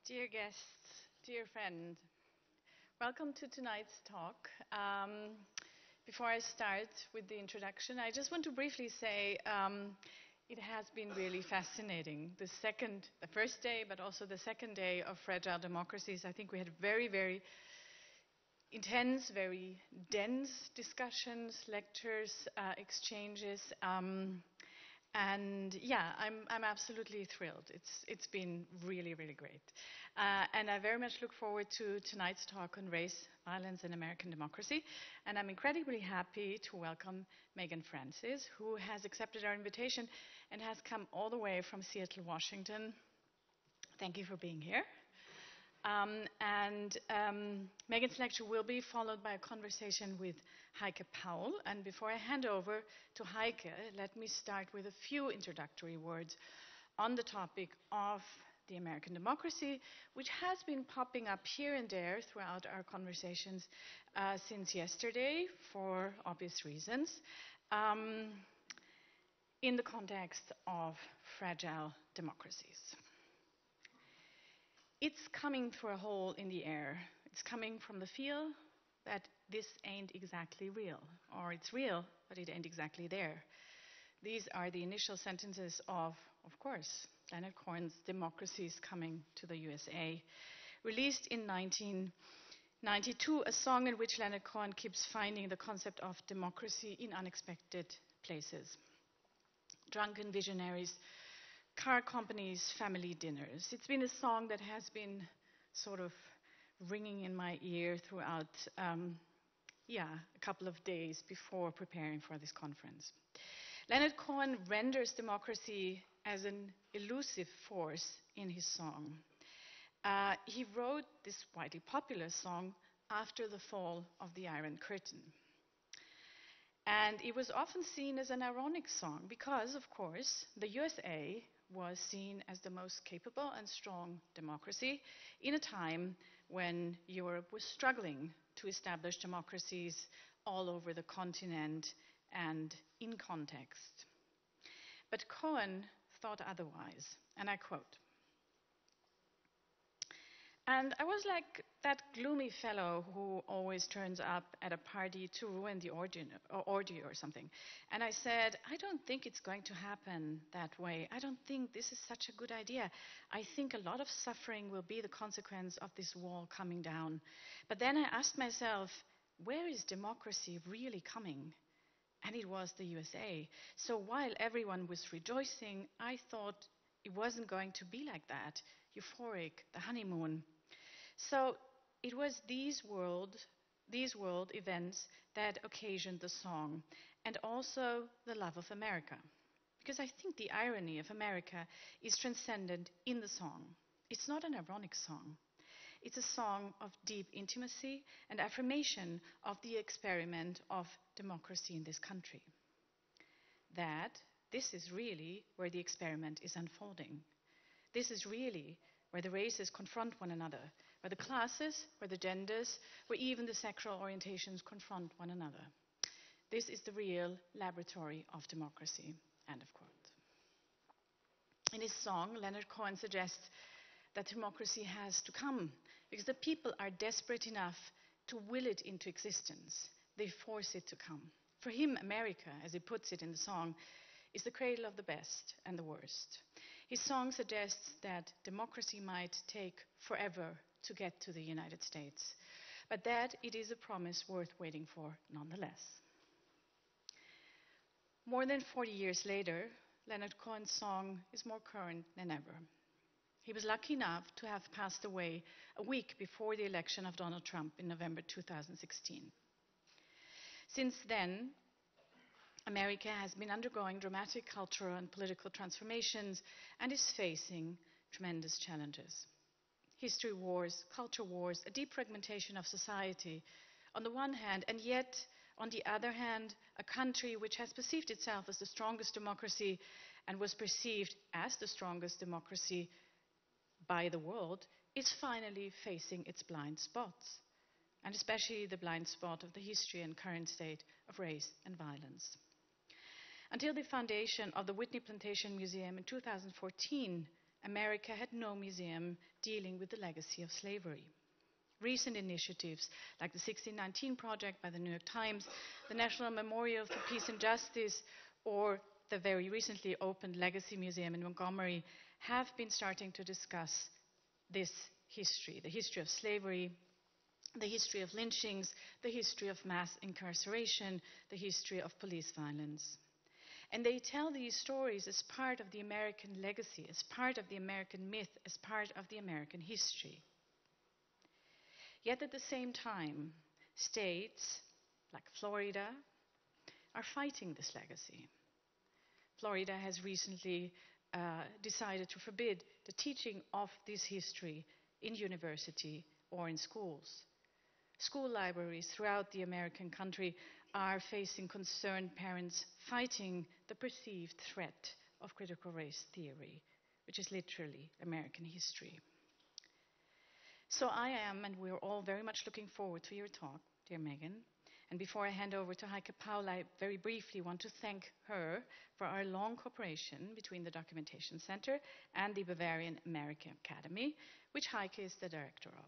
Dear guests, dear friend, welcome to tonight's talk. Before I start with the introduction, I just want to briefly say it has been really fascinating. The first day, but also the second day of Fragile Democracies. I think we had very, very intense, very dense discussions, lectures, exchanges. And yeah, I'm absolutely thrilled. It's been really, really great. And I very much look forward to tonight's talk on race, violence, and American democracy. And I'm incredibly happy to welcome Megan Francis, who has accepted our invitation and has come all the way from Seattle, Washington. Thank you for being here. Megan's lecture will be followed by a conversation with Heike Paul. And before I hand over to Heike, let me start with a few introductory words on the topic of the American democracy, which has been popping up here and there throughout our conversations since yesterday, for obvious reasons, in the context of fragile democracies. It's coming through a hole in the air. It's coming from the feel that this ain't exactly real, or it's real, but it ain't exactly there. These are the initial sentences of course, Leonard Cohen's Democracies Coming to the USA, released in 1992, a song in which Leonard Cohen keeps finding the concept of democracy in unexpected places. Drunken visionaries, car companies, family dinners. It's been a song that has been sort of ringing in my ear throughout, a couple of days before preparing for this conference. Leonard Cohen renders democracy as an elusive force in his song. He wrote this widely popular song after the fall of the Iron Curtain. And it was often seen as an ironic song because, of course, the USA was seen as the most capable and strong democracy in a time when Europe was struggling to establish democracies all over the continent and in context. But Cohen thought otherwise, and I quote, "And I was like that gloomy fellow who always turns up at a party to ruin the orgy or something. And I said, I don't think it's going to happen that way. I don't think this is such a good idea. I think a lot of suffering will be the consequence of this wall coming down. But then I asked myself, where is democracy really coming? And it was the USA. So while everyone was rejoicing, I thought it wasn't going to be like that, euphoric, the honeymoon. So it was these world events that occasioned the song, and also the love of America. Because I think the irony of America is transcendent in the song. It's not an ironic song. It's a song of deep intimacy and affirmation of the experiment of democracy in this country. That this is really where the experiment is unfolding. This is really where the races confront one another, where the classes, where the genders, where even the sexual orientations confront one another. This is the real laboratory of democracy." End of quote. In his song, Leonard Cohen suggests that democracy has to come because the people are desperate enough to will it into existence. They force it to come. For him, America, as he puts it in the song, is the cradle of the best and the worst. His song suggests that democracy might take forever to get to the United States, but that it is a promise worth waiting for nonetheless. More than 40 years later, Leonard Cohen's song is more current than ever. He was lucky enough to have passed away a week before the election of Donald Trump in November 2016. Since then, America has been undergoing dramatic cultural and political transformations and is facing tremendous challenges. History wars, culture wars, a deep fragmentation of society on the one hand, and yet, on the other hand, a country which has perceived itself as the strongest democracy and was perceived as the strongest democracy by the world, is finally facing its blind spots, and especially the blind spot of the history and current state of race and violence. Until the foundation of the Whitney Plantation Museum in 2014, America had no museum dealing with the legacy of slavery. Recent initiatives like the 1619 Project by the New York Times, the National Memorial for Peace and Justice, or the very recently opened Legacy Museum in Montgomery have been starting to discuss this history, the history of slavery, the history of lynchings, the history of mass incarceration, the history of police violence. And they tell these stories as part of the American legacy, as part of the American myth, as part of the American history. Yet at the same time, states like Florida are fighting this legacy. Florida has recently decided to forbid the teaching of this history in university or in schools. School libraries throughout the American country are facing concerned parents fighting the perceived threat of critical race theory, which is literally American history. So I am, and we're all very much looking forward to your talk, dear Megan. And before I hand over to Heike Paul, I very briefly want to thank her for our long cooperation between the Documentation Center and the Bavarian American Academy, which Heike is the director of.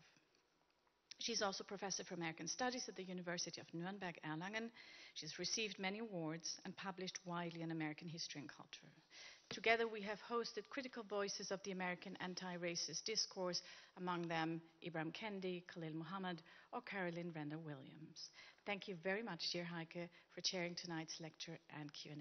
She's also professor for American Studies at the University of Nuremberg-Erlangen. She's received many awards and published widely on American history and culture. Together we have hosted critical voices of the American anti-racist discourse, among them Ibram Kendi, Khalil Muhammad, or Carolyn Render Williams. Thank you very much, dear Heike, for chairing tonight's lecture and Q&A.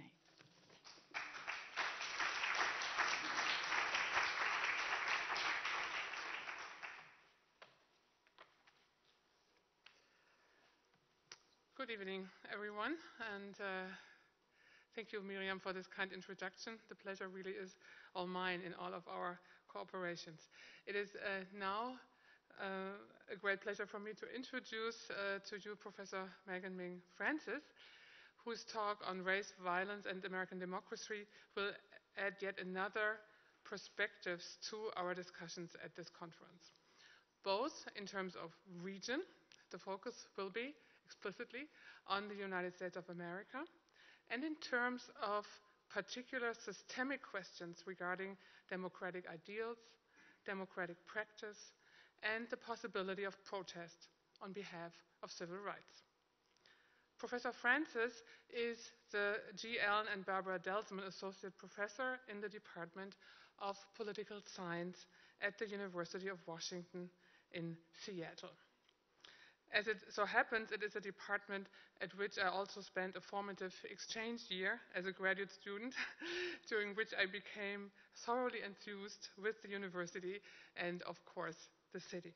Good evening, everyone, and thank you, Miriam, for this kind introduction. The pleasure really is all mine in all of our cooperations. It is now a great pleasure for me to introduce to you Professor Megan Ming Francis, whose talk on race, violence, and American democracy will add yet another perspectives to our discussions at this conference. Both in terms of region, the focus will be explicitly on the United States of America, and in terms of particular systemic questions regarding democratic ideals, democratic practice, and the possibility of protest on behalf of civil rights. Professor Francis is the G. Allen and Barbara Delsman Associate Professor in the Department of Political Science at the University of Washington in Seattle. As it so happens, it is a department at which I also spent a formative exchange year as a graduate student, during which I became thoroughly enthused with the university and, of course, the city.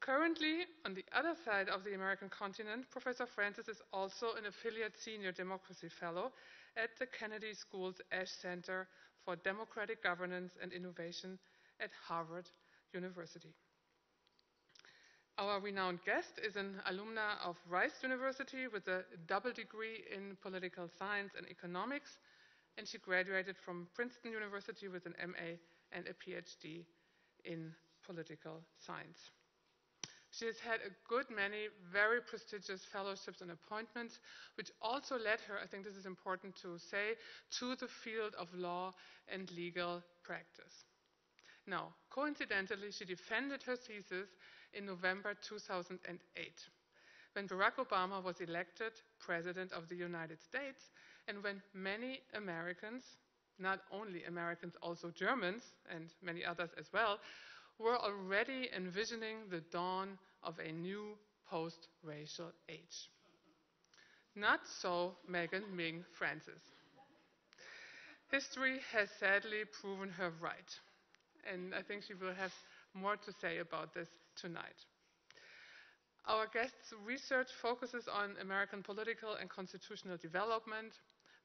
Currently, on the other side of the American continent, Professor Francis is also an affiliate senior democracy fellow at the Kennedy School's Ash Center for Democratic Governance and Innovation at Harvard University. Our renowned guest is an alumna of Rice University with a double degree in political science and economics, and she graduated from Princeton University with an MA and a PhD in political science. She has had a good many very prestigious fellowships and appointments, which also led her, I think this is important to say, to the field of law and legal practice. Now, coincidentally, she defended her thesis in November 2008, when Barack Obama was elected President of the United States, and when many Americans, not only Americans, also Germans, and many others as well, were already envisioning the dawn of a new post-racial age. Not so Megan Ming Francis. History has sadly proven her right, and I think she will have more to say about this tonight. Our guest's research focuses on American political and constitutional development,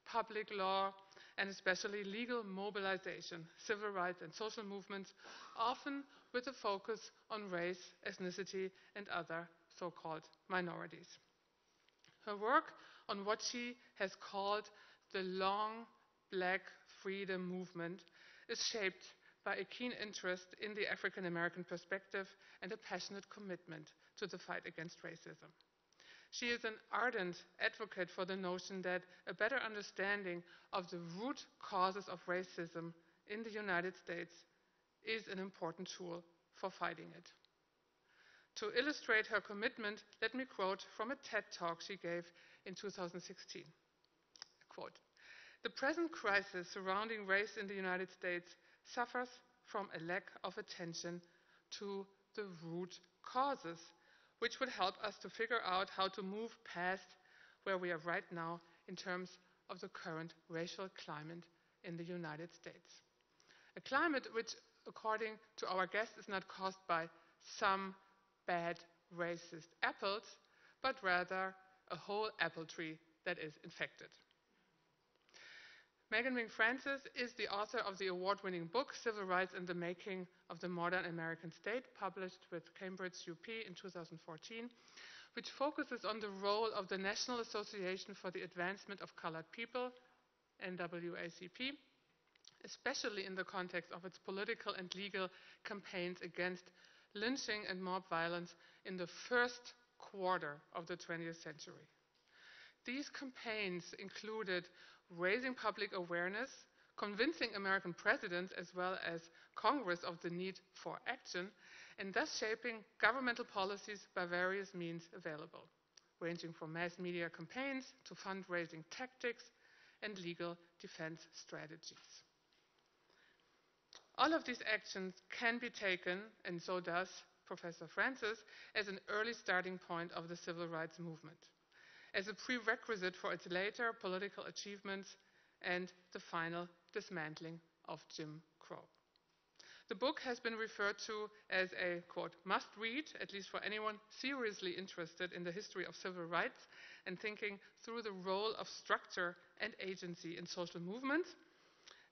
public law, and especially legal mobilization, civil rights and social movements, often with a focus on race, ethnicity, and other so-called minorities. Her work on what she has called the long Black freedom movement is shaped by a keen interest in the African American perspective and a passionate commitment to the fight against racism. She is an ardent advocate for the notion that a better understanding of the root causes of racism in the United States is an important tool for fighting it. To illustrate her commitment, let me quote from a TED talk she gave in 2016. Quote, "The present crisis surrounding race in the United States suffers from a lack of attention to the root causes, which would help us to figure out how to move past where we are right now in terms of the current racial climate in the United States. A climate which, according to our guest, is not caused by some bad racist apples, but rather a whole apple tree that is infected." Megan Ming Francis is the author of the award-winning book, Civil Rights in the Making of the Modern American State, published with Cambridge UP in 2014, which focuses on the role of the National Association for the Advancement of Colored People, NAACP, especially in the context of its political and legal campaigns against lynching and mob violence in the first quarter of the 20th century. These campaigns included raising public awareness, convincing American presidents as well as Congress of the need for action, and thus shaping governmental policies by various means available, ranging from mass media campaigns to fundraising tactics and legal defense strategies. All of these actions can be taken, and so does Professor Francis, as an early starting point of the civil rights movement, as a prerequisite for its later political achievements and the final dismantling of Jim Crow. The book has been referred to as a, quote, must-read, at least for anyone seriously interested in the history of civil rights and thinking through the role of structure and agency in social movements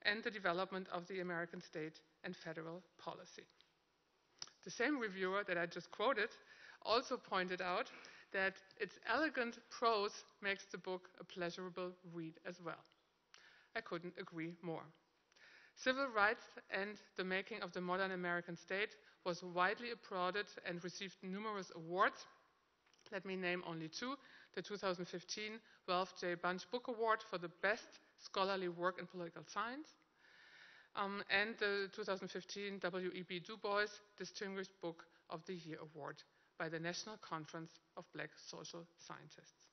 and the development of the American state and federal policy. The same reviewer that I just quoted also pointed out that its elegant prose makes the book a pleasurable read as well. I couldn't agree more. Civil Rights and the Making of the Modern American State was widely applauded and received numerous awards. Let me name only two: the 2015 Ralph J. Bunche Book Award for the best scholarly work in political science, and the 2015 W.E.B. Du Bois Distinguished Book of the Year Award by the National Conference of Black Social Scientists.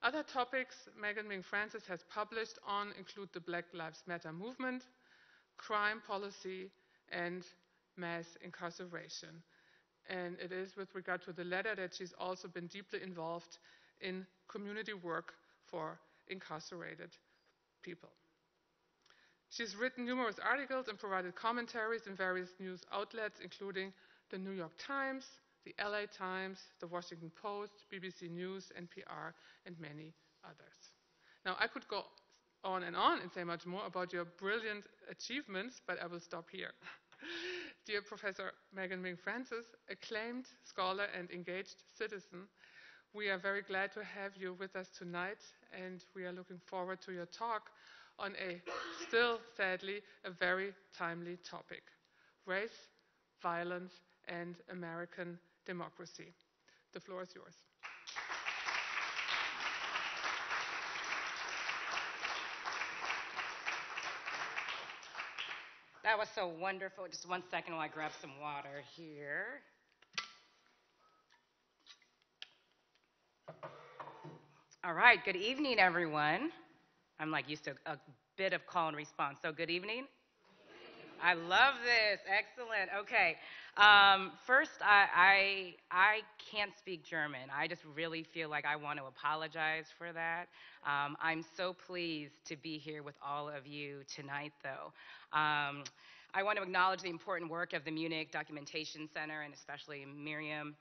Other topics Megan Ming Francis has published on include the Black Lives Matter movement, crime policy, and mass incarceration. And it is with regard to the latter that she's also been deeply involved in community work for incarcerated people. She's written numerous articles and provided commentaries in various news outlets, including the New York Times, the LA Times, the Washington Post, BBC News, NPR, and many others. Now, I could go on and say much more about your brilliant achievements, but I will stop here. Dear Professor Megan Ming Francis, acclaimed scholar and engaged citizen, we are very glad to have you with us tonight, and we are looking forward to your talk on a still, sadly, a very timely topic: race, violence, and American democracy. The floor is yours. That was so wonderful. Just 1 second while I grab some water here. All right, good evening, everyone. I'm like used to a bit of call and response. So good evening. I love this. Excellent. Okay. First, I can't speak German. I just really feel like I want to apologize for that. I'm so pleased to be here with all of you tonight, though. I want to acknowledge the important work of the Munich Documentation Center, and especially Miriam.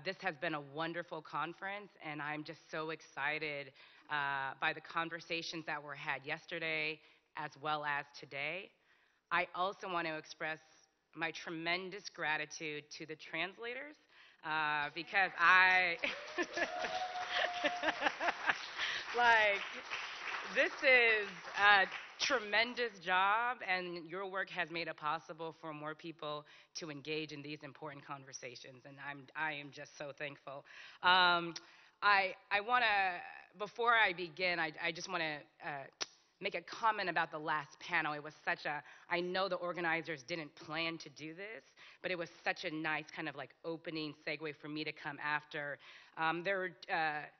This has been a wonderful conference, and I'm just so excited by the conversations that were had yesterday as well as today. I also want to express my tremendous gratitude to the translators because this is a tremendous job, and your work has made it possible for more people to engage in these important conversations, and I am just so thankful. I want to, before I begin, I just want to make a comment about the last panel. It was I know the organizers didn't plan to do this, but it was such a nice kind of like opening segue for me to come after. There were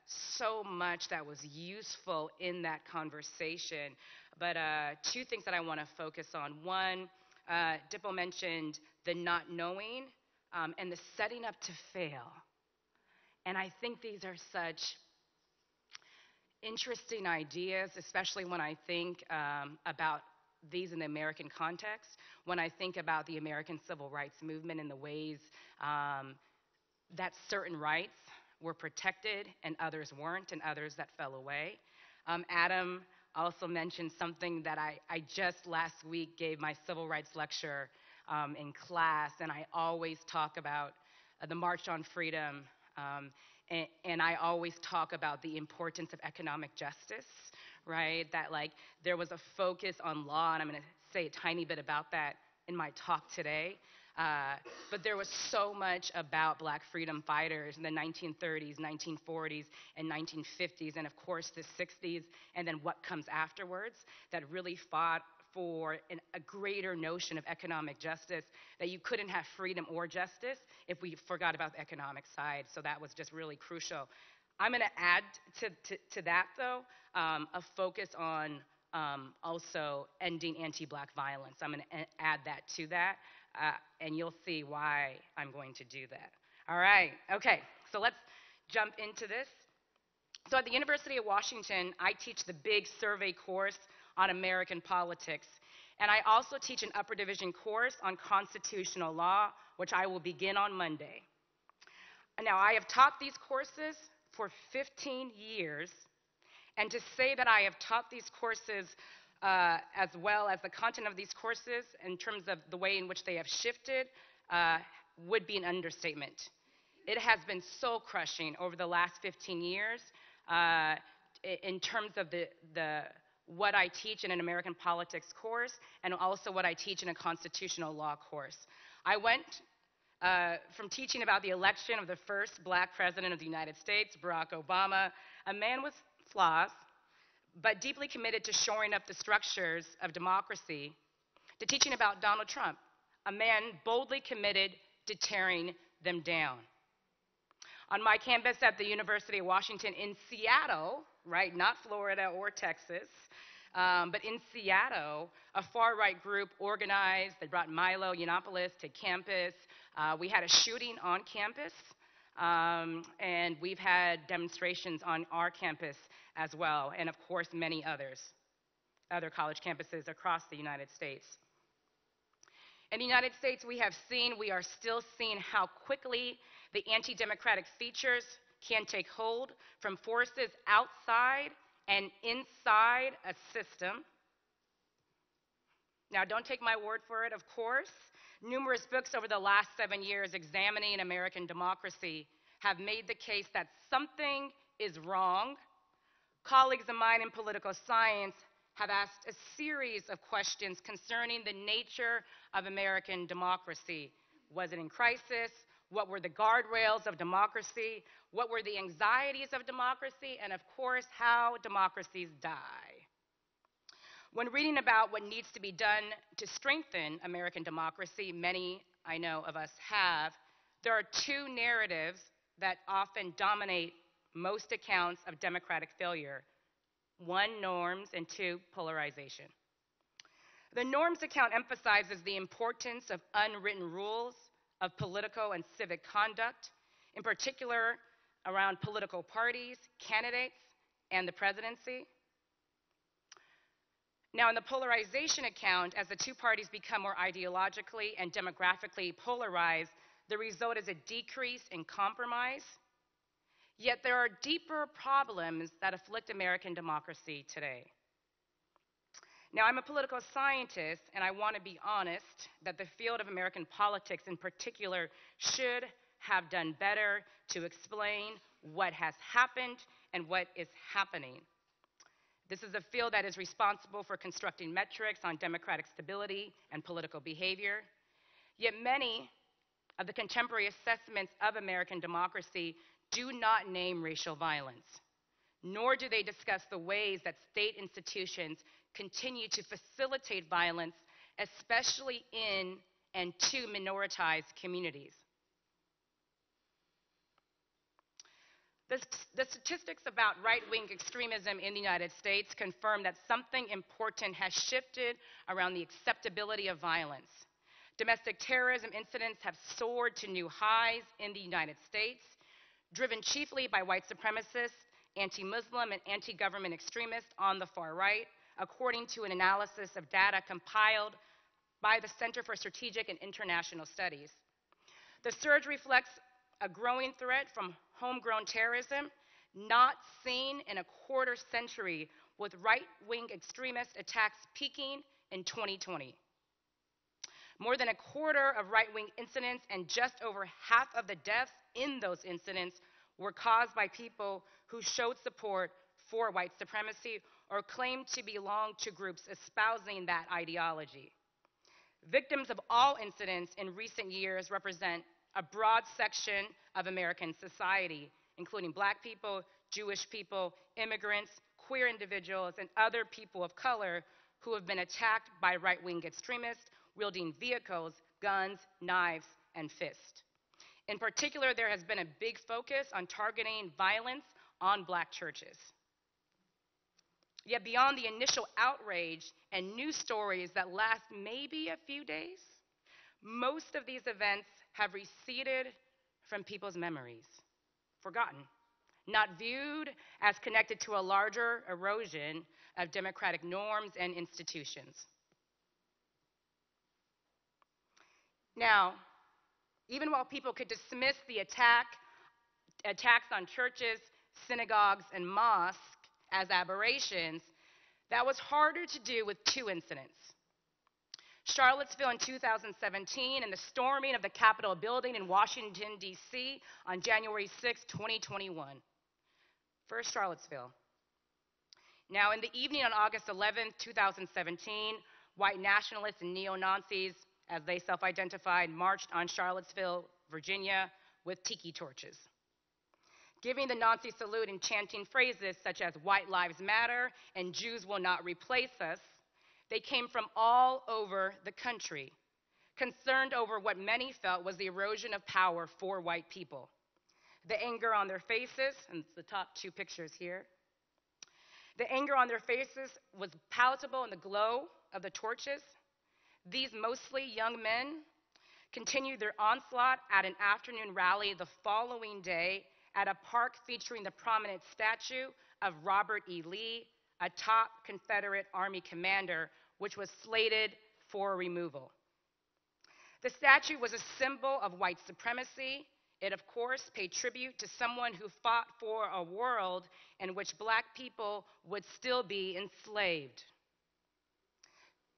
so much that was useful in that conversation, but two things that I want to focus on. One, Dippo mentioned the not knowing and the setting up to fail. And I think these are such interesting ideas, especially when I think about these in the American context, when I think about the American Civil Rights Movement and the ways that certain rights were protected and others weren't, and others that fell away. Adam also mentioned something that I just last week gave my civil rights lecture in class, and I always talk about the March on Freedom, and I always talk about the importance of economic justice, right? That like there was a focus on law, and I'm going to say a tiny bit about that in my talk today. But there was so much about black freedom fighters in the 1930s, 1940s, and 1950s, and of course the 60s, and then what comes afterwards, that really fought for a greater notion of economic justice, that you couldn't have freedom or justice if we forgot about the economic side. So that was just really crucial. I'm going to add to that, though, a focus on also ending anti-black violence. I'm going to add that to that, and you'll see why I'm going to do that. All right, okay, so let's jump into this. So at the University of Washington, I teach the big survey course on American politics, and I also teach an upper division course on constitutional law, which I will begin on Monday. Now, I have taught these courses for 15 years, and to say that I have taught these courses as well as the content of these courses in terms of the way in which they have shifted would be an understatement. It has been soul crushing over the last 15 years in terms of what I teach in an American politics course and also what I teach in a constitutional law course. I went from teaching about the election of the first black president of the United States, Barack Obama, a man with flaws, but deeply committed to shoring up the structures of democracy, to teaching about Donald Trump, a man boldly committed to tearing them down. On my campus at the University of Washington in Seattle, right, not Florida or Texas, but in Seattle, a far-right group organized. They brought Milo Yiannopoulos to campus. We had a shooting on campus, and we've had demonstrations on our campus as well, and of course many other college campuses across the United States. In the United States, we are still seeing how quickly the anti-democratic features can take hold from forces outside and inside a system. Now, don't take my word for it, of course. Numerous books over the last 7 years examining American democracy have made the case that something is wrong. Colleagues of mine in political science have asked a series of questions concerning the nature of American democracy. Was it in crisis? What were the guardrails of democracy? What were the anxieties of democracy? And of course, how democracies die. When reading about what needs to be done to strengthen American democracy, many, I know, of us have, there are two narratives that often dominate most accounts of democratic failure. One, norms, and two, polarization. The norms account emphasizes the importance of unwritten rules of political and civic conduct, in particular around political parties, candidates, and the presidency. Now, in the polarization account, as the two parties become more ideologically and demographically polarized, the result is a decrease in compromise. Yet there are deeper problems that afflict American democracy today. Now, I'm a political scientist, and I want to be honest that the field of American politics in particular should have done better to explain what has happened and what is happening. This is a field that is responsible for constructing metrics on democratic stability and political behavior. Yet many of the contemporary assessments of American democracy do not name racial violence, nor do they discuss the ways that state institutions continue to facilitate violence, especially in and to minoritized communities. The statistics about right-wing extremism in the United States confirm that something important has shifted around the acceptability of violence. Domestic terrorism incidents have soared to new highs in the United States, driven chiefly by white supremacists, anti-Muslim, and anti-government extremists on the far right, according to an analysis of data compiled by the Center for Strategic and International Studies. The surge reflects a growing threat from homegrown terrorism not seen in a quarter century, with right-wing extremist attacks peaking in 2020. More than a quarter of right-wing incidents and just over half of the deaths in those incidents were caused by people who showed support for white supremacy or claimed to belong to groups espousing that ideology. Victims of all incidents in recent years represent a broad section of American society, including Black people, Jewish people, immigrants, queer individuals, and other people of color who have been attacked by right-wing extremists wielding vehicles, guns, knives, and fists. In particular, there has been a big focus on targeting violence on Black churches. Yet beyond the initial outrage and news stories that last maybe a few days, most of these events have receded from people's memories, forgotten, not viewed as connected to a larger erosion of democratic norms and institutions. Now, even while people could dismiss the attacks on churches, synagogues, and mosques as aberrations, that was harder to do with two incidents. Charlottesville in 2017 and the storming of the Capitol building in Washington, D.C. on January 6, 2021. First, Charlottesville. Now, in the evening on August 11, 2017, white nationalists and neo-Nazis, as they self-identified, marched on Charlottesville, Virginia, with tiki torches, giving the Nazi salute and chanting phrases such as "White Lives Matter" and "Jews will not replace us." They came from all over the country, concerned over what many felt was the erosion of power for white people. The anger on their faces, and it's the top two pictures here, the anger on their faces was palatable in the glow of the torches. These mostly young men continued their onslaught at an afternoon rally the following day at a park featuring the prominent statue of Robert E. Lee, a top Confederate Army commander, which was slated for removal. The statue was a symbol of white supremacy. It, of course, paid tribute to someone who fought for a world in which Black people would still be enslaved.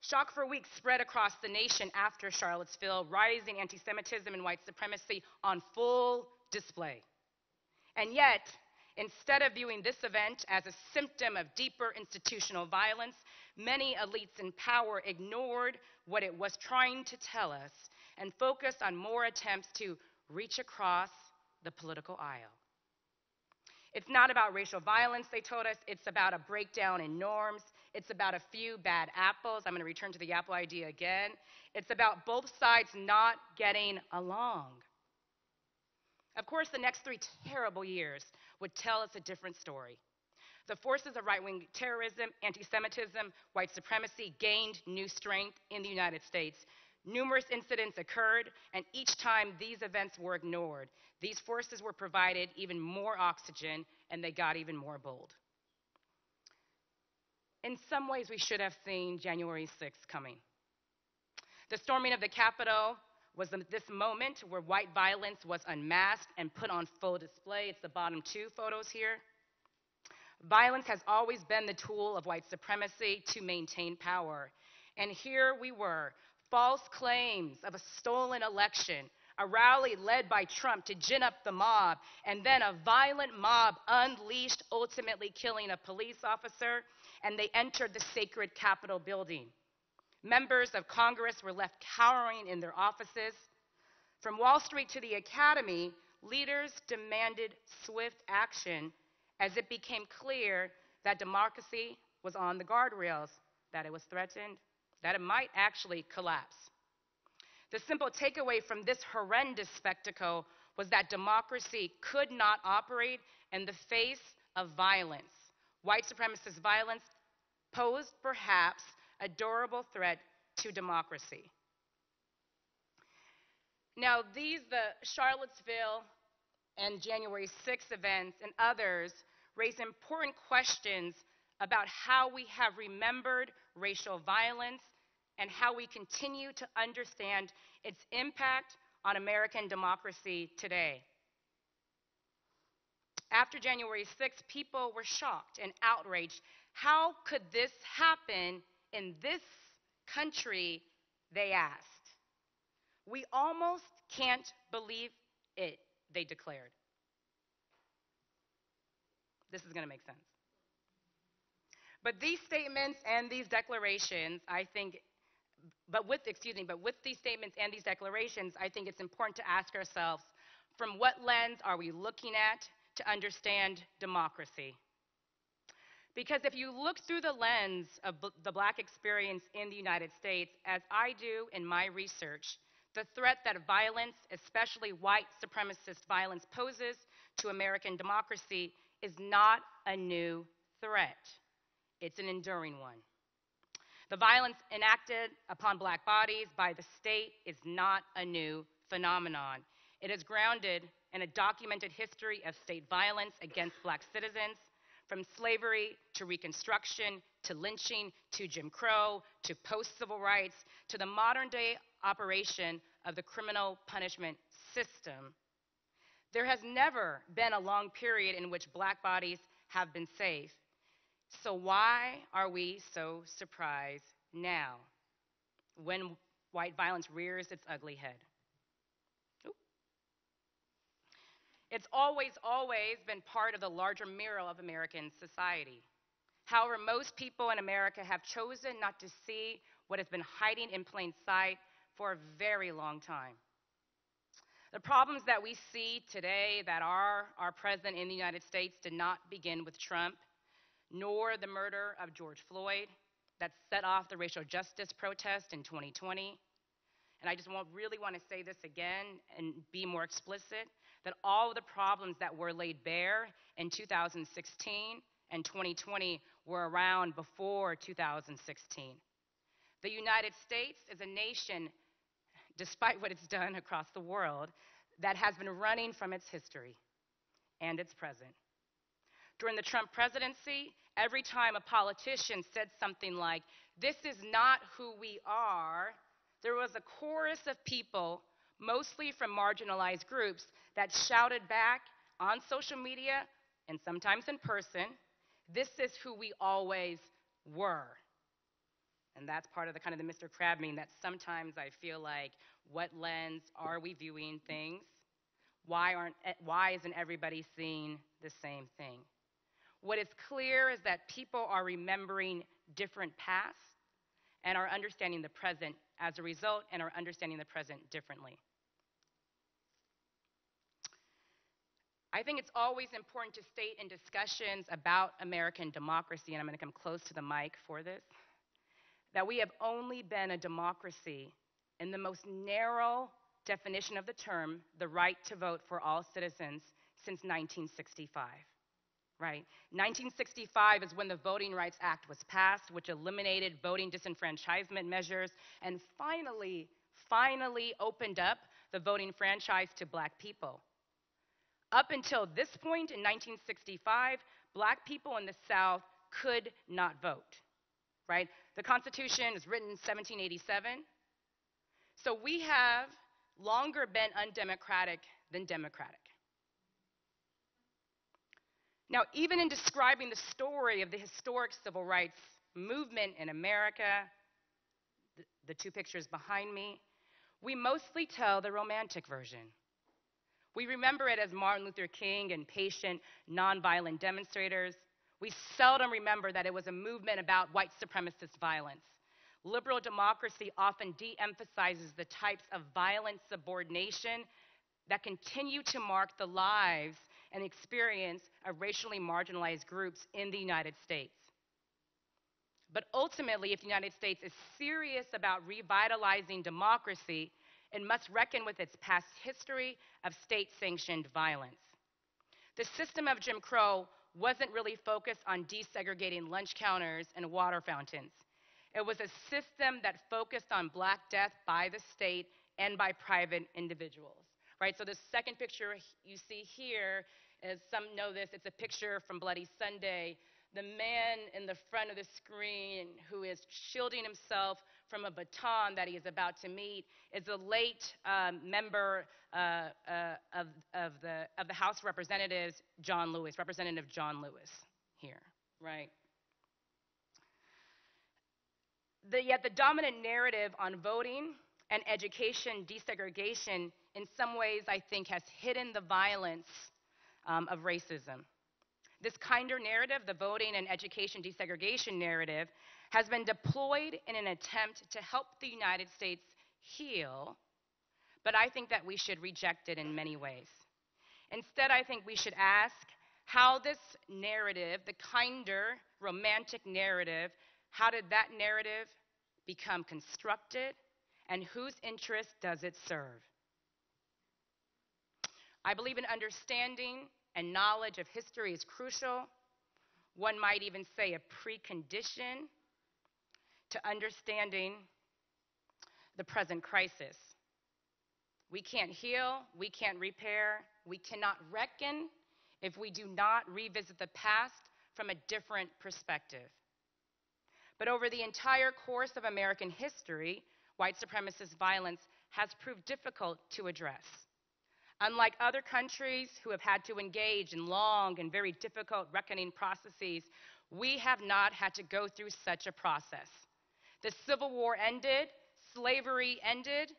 Shock for weeks spread across the nation after Charlottesville, rising anti-Semitism and white supremacy on full display. And yet, instead of viewing this event as a symptom of deeper institutional violence, many elites in power ignored what it was trying to tell us and focused on more attempts to reach across the political aisle. It's not about racial violence, they told us. It's about a breakdown in norms. It's about a few bad apples. I'm going to return to the apple idea again. It's about both sides not getting along. Of course, the next 3 terrible years would tell us a different story. The forces of right-wing terrorism, anti-Semitism, white supremacy gained new strength in the United States. Numerous incidents occurred, and each time these events were ignored, these forces were provided even more oxygen, and they got even more bold. In some ways, we should have seen January 6th coming. The storming of the Capitol was this moment where white violence was unmasked and put on full display. It's the bottom 2 photos here. Violence has always been the tool of white supremacy to maintain power. And here we were, false claims of a stolen election, a rally led by Trump to gin up the mob, and then a violent mob unleashed, ultimately killing a police officer, and they entered the sacred Capitol building. Members of Congress were left cowering in their offices. From Wall Street to the Academy, leaders demanded swift action as it became clear that democracy was on the guardrails. that it was threatened, that it might actually collapse. The simple takeaway from this horrendous spectacle was that democracy could not operate in the face of violence. White supremacist violence posed perhaps a durable threat to democracy. Now, the Charlottesville and January 6th events and others raise important questions about how we have remembered racial violence and how we continue to understand its impact on American democracy today. After January 6th, people were shocked and outraged. How could this happen in this country, they asked. We almost can't believe it, they declared. This is going to make sense. But these statements and these declarations, with these statements and these declarations, I think it's important to ask ourselves, from what lens are we looking at to understand democracy? Because if you look through the lens of the Black experience in the United States, as I do in my research, the threat that violence, especially white supremacist violence, poses to American democracy is not a new threat. It's an enduring one. The violence enacted upon Black bodies by the state is not a new phenomenon. It is grounded in a documented history of state violence against Black citizens, from slavery to Reconstruction to lynching to Jim Crow to post-civil rights to the modern-day operation of the criminal punishment system. There has never been a long period in which Black bodies have been safe. So why are we so surprised now when white violence rears its ugly head? It's always been part of the larger mirror of American society. However, most people in America have chosen not to see what has been hiding in plain sight for a very long time. The problems that we see today that are present in the United States did not begin with Trump, nor the murder of George Floyd that set off the racial justice protest in 2020. And I just really want to say this again and be more explicit, that all of the problems that were laid bare in 2016 and 2020 were around before 2016. The United States is a nation, despite what it's done across the world, that has been running from its history and its present. During the Trump presidency, every time a politician said something like, "This is not who we are," there was a chorus of people, mostly from marginalized groups, that shouted back on social media and sometimes in person, "This is who we always were." And that's part of the Mr. Crab meme, that sometimes I feel like, what lens are we viewing things? Why isn't everybody seeing the same thing? What is clear is that people are remembering different pasts and are understanding the present as a result, and are understanding the present differently. I think it's always important to state in discussions about American democracy, and I'm going to come close to the mic for this, that we have only been a democracy in the most narrow definition of the term, the right to vote for all citizens, since 1965. Right? 1965 is when the Voting Rights Act was passed, which eliminated voting disenfranchisement measures and finally opened up the voting franchise to Black people. Up until this point in 1965, Black people in the South could not vote. Right? The Constitution was written in 1787. So we have longer been undemocratic than democratic. Now, even in describing the story of the historic civil rights movement in America, the two pictures behind me, we mostly tell the romantic version. We remember it as Martin Luther King and patient, nonviolent demonstrators. We seldom remember that it was a movement about white supremacist violence. Liberal democracy often de-emphasizes the types of violent subordination that continue to mark the lives and experience of racially marginalized groups in the United States. But ultimately, if the United States is serious about revitalizing democracy, it must reckon with its past history of state-sanctioned violence. The system of Jim Crow wasn't really focused on desegregating lunch counters and water fountains. It was a system that focused on black death by the state and by private individuals, right? So the second picture you see here, as some know this, it's a picture from Bloody Sunday. The man in the front of the screen who is shielding himself from a baton that he is about to meet is a late member of the House of Representatives, John Lewis, Representative John Lewis here, right? Yet the dominant narrative on voting and education desegregation in some ways, I think, has hidden the violence of racism. This kinder narrative, the voting and education desegregation narrative, has been deployed in an attempt to help the United States heal, but I think that we should reject it in many ways. Instead, I think we should ask how this narrative, the kinder, romantic narrative, how did that narrative become constructed, and whose interest does it serve? I believe in understanding and knowledge of history is crucial. One might even say a precondition to understanding the present crisis. We can't heal, we can't repair, we cannot reckon if we do not revisit the past from a different perspective. But over the entire course of American history, white supremacist violence has proved difficult to address. Unlike other countries who have had to engage in long and very difficult reckoning processes, we have not had to go through such a process. The Civil War ended, slavery ended,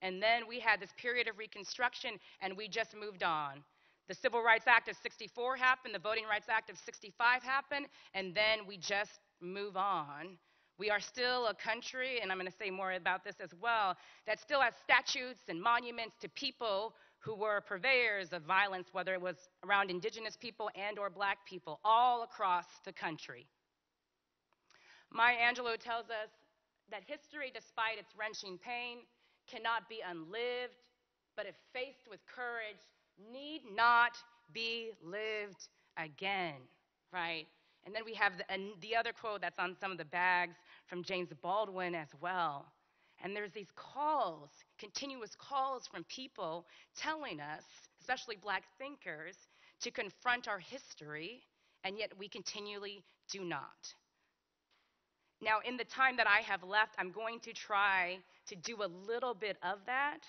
and then we had this period of Reconstruction, and we just moved on. The Civil Rights Act of '64 happened, the Voting Rights Act of '65 happened, and then we just move on. We are still a country, and I'm going to say more about this as well, that still has statutes and monuments to people who were purveyors of violence, whether it was around indigenous people and or black people, all across the country. Maya Angelou tells us that history, despite its wrenching pain, cannot be unlived, but if faced with courage, need not be lived again, right? And then we have the other quote that's on some of the bags from James Baldwin as well. And there's these calls, continuous calls from people telling us, especially black thinkers, to confront our history, and yet we continually do not. Now, in the time that I have left, I'm going to try to do a little bit of that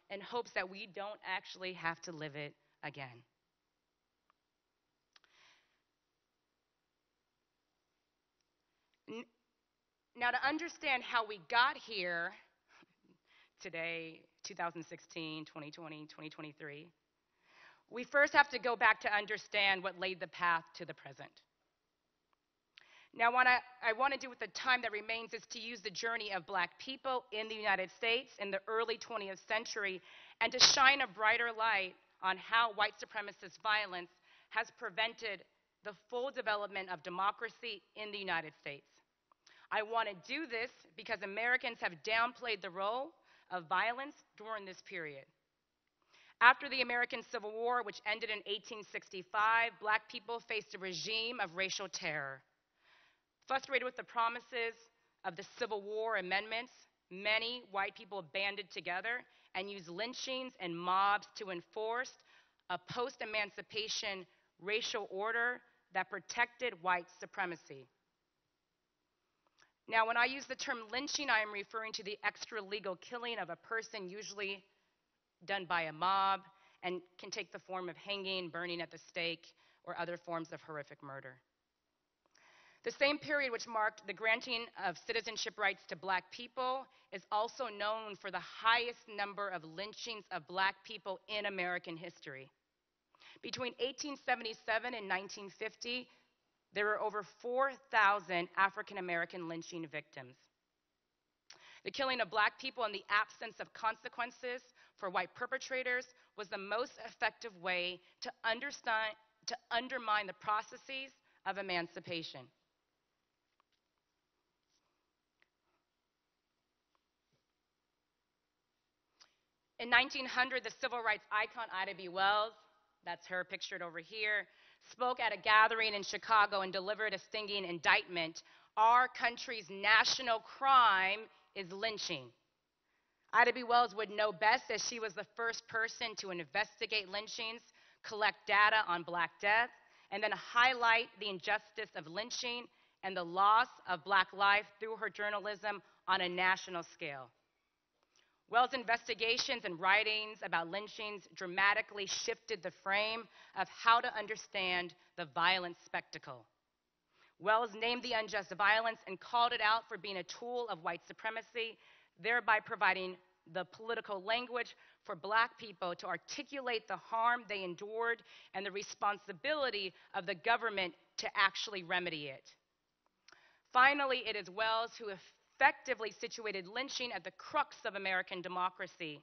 in hopes that we don't actually have to live it again. Now, to understand how we got here today, 2016, 2020, 2023, we first have to go back to understand what laid the path to the present. Now, what I want to do with the time that remains is to use the journey of black people in the United States in the early 20th century and to shine a brighter light on how white supremacist violence has prevented the full development of democracy in the United States. I want to do this because Americans have downplayed the role of violence during this period. After the American Civil War, which ended in 1865, black people faced a regime of racial terror. Frustrated with the promises of the Civil War amendments, many white people banded together and used lynchings and mobs to enforce a post-emancipation racial order that protected white supremacy. Now, when I use the term lynching, I am referring to the extra-legal killing of a person, usually done by a mob, and can take the form of hanging, burning at the stake, or other forms of horrific murder. The same period which marked the granting of citizenship rights to black people is also known for the highest number of lynchings of black people in American history. Between 1877 and 1950, there were over 4,000 African-American lynching victims. The killing of black people in the absence of consequences for white perpetrators was the most effective way to undermine the processes of emancipation. In 1900, the civil rights icon Ida B. Wells, that's her pictured over here, spoke at a gathering in Chicago and delivered a stinging indictment. Our country's national crime is lynching. Ida B. Wells would know best, as she was the first person to investigate lynchings, collect data on Black death, and then highlight the injustice of lynching and the loss of Black life through her journalism on a national scale. Wells' investigations and writings about lynchings dramatically shifted the frame of how to understand the violent spectacle. Wells named the unjust violence and called it out for being a tool of white supremacy, thereby providing the political language for Black people to articulate the harm they endured and the responsibility of the government to actually remedy it. Finally, it is Wells who effectively situated lynching at the crux of American democracy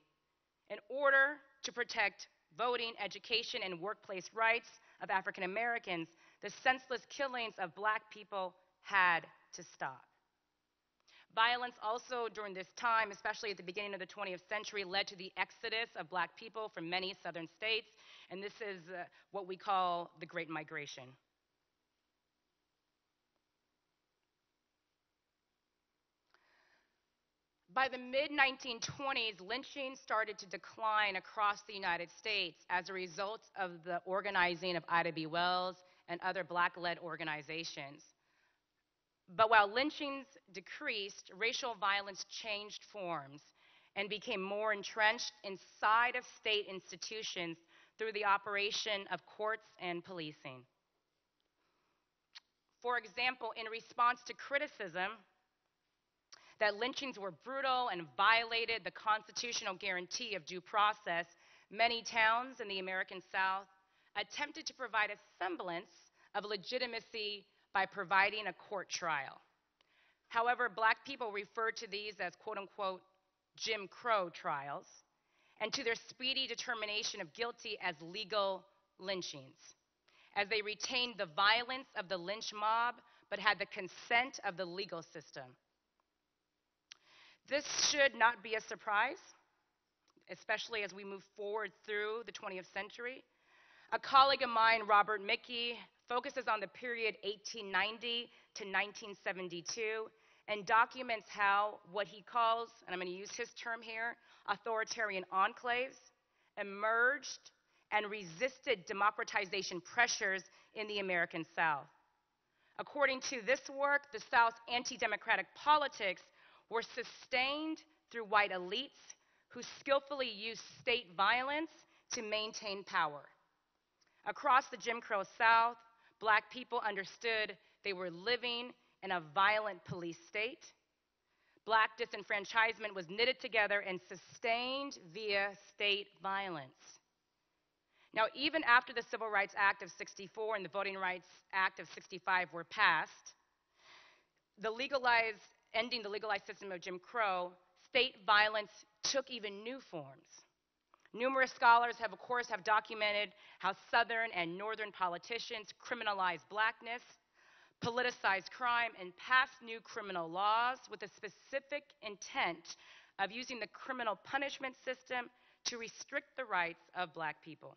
in order to protect voting, education, and workplace rights of African Americans. The senseless killings of Black people had to stop. Violence also during this time, especially at the beginning of the 20th century, led to the exodus of Black people from many southern states, and this is what we call the Great Migration. By the mid-1920s, lynching started to decline across the United States as a result of the organizing of Ida B. Wells and other Black-led organizations. But while lynchings decreased, racial violence changed forms and became more entrenched inside of state institutions through the operation of courts and policing. For example, in response to criticism that lynchings were brutal and violated the constitutional guarantee of due process, many towns in the American South attempted to provide a semblance of legitimacy by providing a court trial. However, Black people referred to these as quote-unquote Jim Crow trials, and to their speedy determination of guilty as legal lynchings, as they retained the violence of the lynch mob but had the consent of the legal system. This should not be a surprise, especially as we move forward through the 20th century. A colleague of mine, Robert Mickey, focuses on the period 1890 to 1972 and documents how what he calls, and I'm going to use his term here, authoritarian enclaves emerged and resisted democratization pressures in the American South. According to this work, the South's anti-democratic politics were sustained through white elites who skillfully used state violence to maintain power. Across the Jim Crow South, Black people understood they were living in a violent police state. Black disenfranchisement was knitted together and sustained via state violence. Now, even after the Civil Rights Act of '64 and the Voting Rights Act of '65 were passed, ending the legalized system of Jim Crow, state violence took even new forms. Numerous scholars have, of course, documented how Southern and Northern politicians criminalized Blackness, politicized crime, and passed new criminal laws with a specific intent of using the criminal punishment system to restrict the rights of Black people.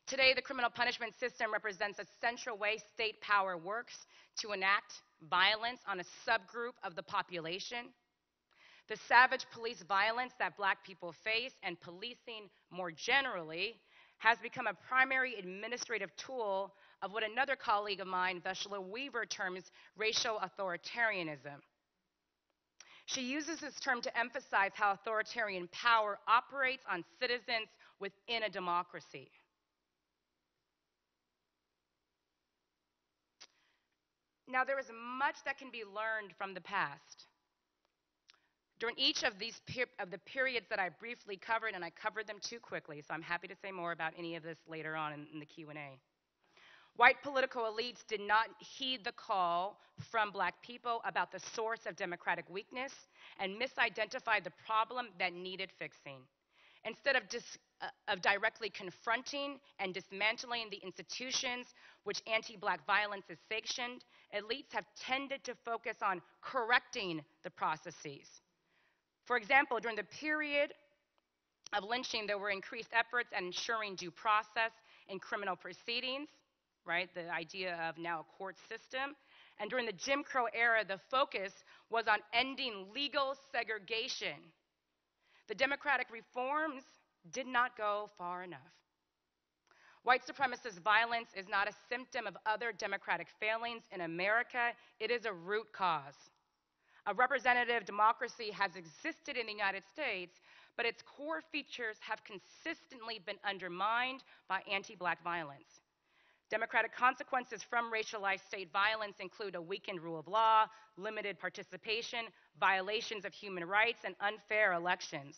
Today, the criminal punishment system represents a central way state power works to enact violence on a subgroup of the population. The savage police violence that Black people face and policing more generally has become a primary administrative tool of what another colleague of mine, Veshla Weaver, terms racial authoritarianism. She uses this term to emphasize how authoritarian power operates on citizens within a democracy. Now, there is much that can be learned from the past. During each of these the periods that I briefly covered, and I covered them too quickly, so I'm happy to say more about any of this later on in the Q&A. White political elites did not heed the call from Black people about the source of democratic weakness and misidentified the problem that needed fixing. Instead of directly confronting and dismantling the institutions which anti-Black violence is sanctioned, elites have tended to focus on correcting the processes. For example, during the period of lynching, there were increased efforts at ensuring due process in criminal proceedings, right? The idea of now a court system. And during the Jim Crow era, the focus was on ending legal segregation. The democratic reforms did not go far enough. White supremacist violence is not a symptom of other democratic failings in America. It is a root cause. A representative democracy has existed in the United States, but its core features have consistently been undermined by anti-black violence. Democratic consequences from racialized state violence include a weakened rule of law, limited participation, violations of human rights, and unfair elections.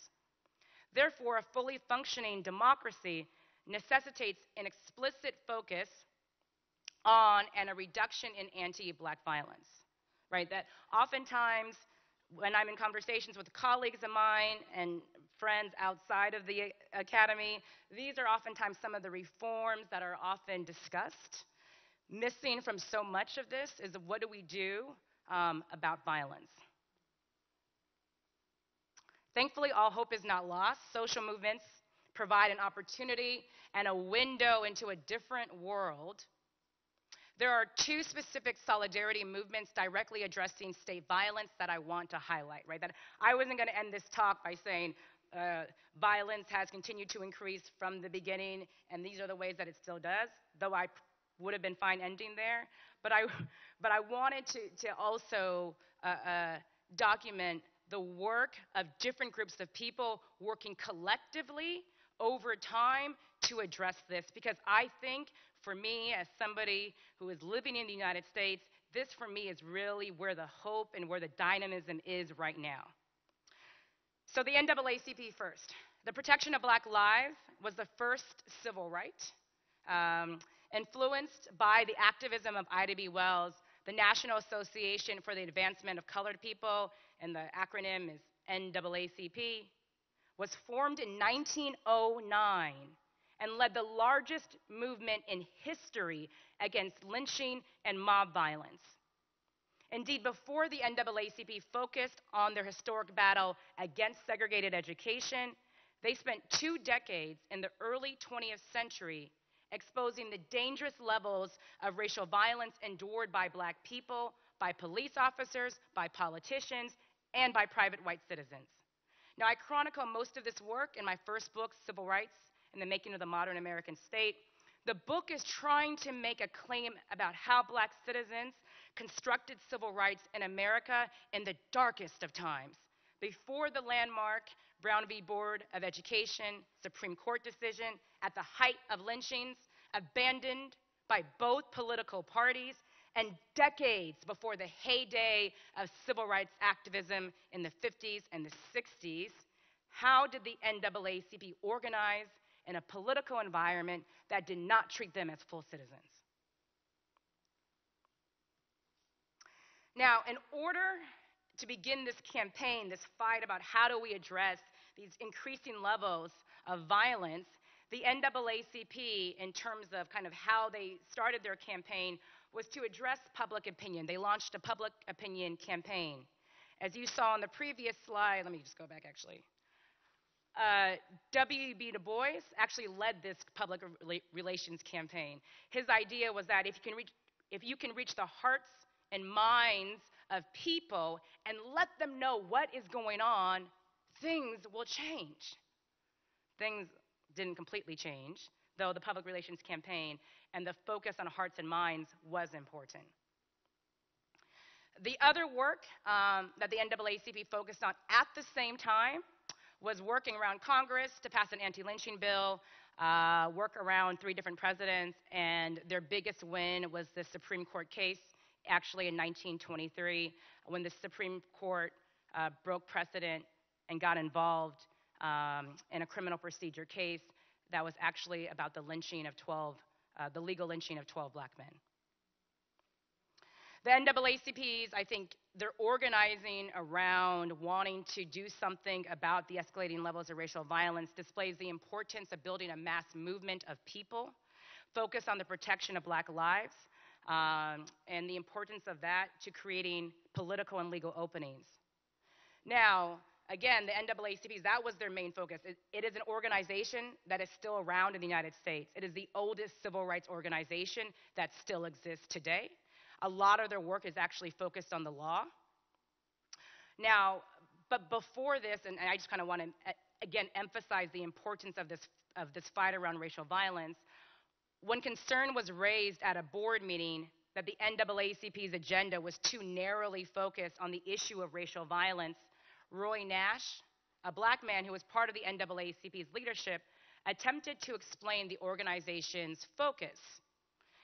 Therefore, a fully functioning democracy necessitates an explicit focus on and a reduction in anti-black violence, right? That oftentimes when I'm in conversations with colleagues of mine and friends outside of the academy, these are oftentimes some of the reforms that are often discussed. Missing from so much of this is what do we do about violence? Thankfully, all hope is not lost. Social movements provide an opportunity and a window into a different world. There are two specific solidarity movements directly addressing state violence that I want to highlight, right? That I wasn't going to end this talk by saying violence has continued to increase from the beginning, and these are the ways that it still does, though I would have been fine ending there. But I wanted to also document the work of different groups of people working collectively over time to address this, because I think for me, as somebody who is living in the United States, this for me is really where the hope and where the dynamism is right now. So the NAACP first. The protection of black lives was the first civil right. Influenced by the activism of Ida B. Wells, the National Association for the Advancement of Colored People, and the acronym is NAACP, was formed in 1909 and led the largest movement in history against lynching and mob violence. Indeed, before the NAACP focused on their historic battle against segregated education, they spent 2 decades in the early 20th century exposing the dangerous levels of racial violence endured by black people, by police officers, by politicians, and by private white citizens. Now, I chronicle most of this work in my first book, Civil Rights and the Making of the Modern American State. The book is trying to make a claim about how black citizens constructed civil rights in America in the darkest of times, before the landmark Brown v. Board of Education Supreme Court decision, at the height of lynchings, abandoned by both political parties, and decades before the heyday of civil rights activism in the 50s and the 60s. How did the NAACP organize in a political environment that did not treat them as full citizens? Now, in order to begin this campaign, this fight about how do we address these increasing levels of violence, the NAACP, in terms of kind of how they started their campaign, was to address public opinion. They launched a public opinion campaign. As you saw on the previous slide, let me just go back actually. W.B. Du Bois actually led this public relations campaign. His idea was that if you can reach the hearts and minds of people and let them know what is going on, things will change. Things didn't completely change, though the public relations campaign and the focus on hearts and minds was important. The other work that the NAACP focused on at the same time was working around Congress to pass an anti-lynching bill, work around 3 different presidents, and their biggest win was the Supreme Court case, actually in 1923, when the Supreme Court broke precedent and got involved in a criminal procedure case that was actually about the lynching of 12, the legal lynching of 12 black men. The NAACPs, I think, they're organizing around wanting to do something about the escalating levels of racial violence, displays the importance of building a mass movement of people, focus on the protection of black lives, and the importance of that to creating political and legal openings. Now, again, the NAACPs, that was their main focus. It is an organization that is still around in the United States. It is the oldest civil rights organization that still exists today. A lot of their work is actually focused on the law. Now, but before this, and I just kind of want to, again, emphasize the importance of this fight around racial violence, when concern was raised at a board meeting that the NAACP's agenda was too narrowly focused on the issue of racial violence, Roy Nash, a black man who was part of the NAACP's leadership, attempted to explain the organization's focus.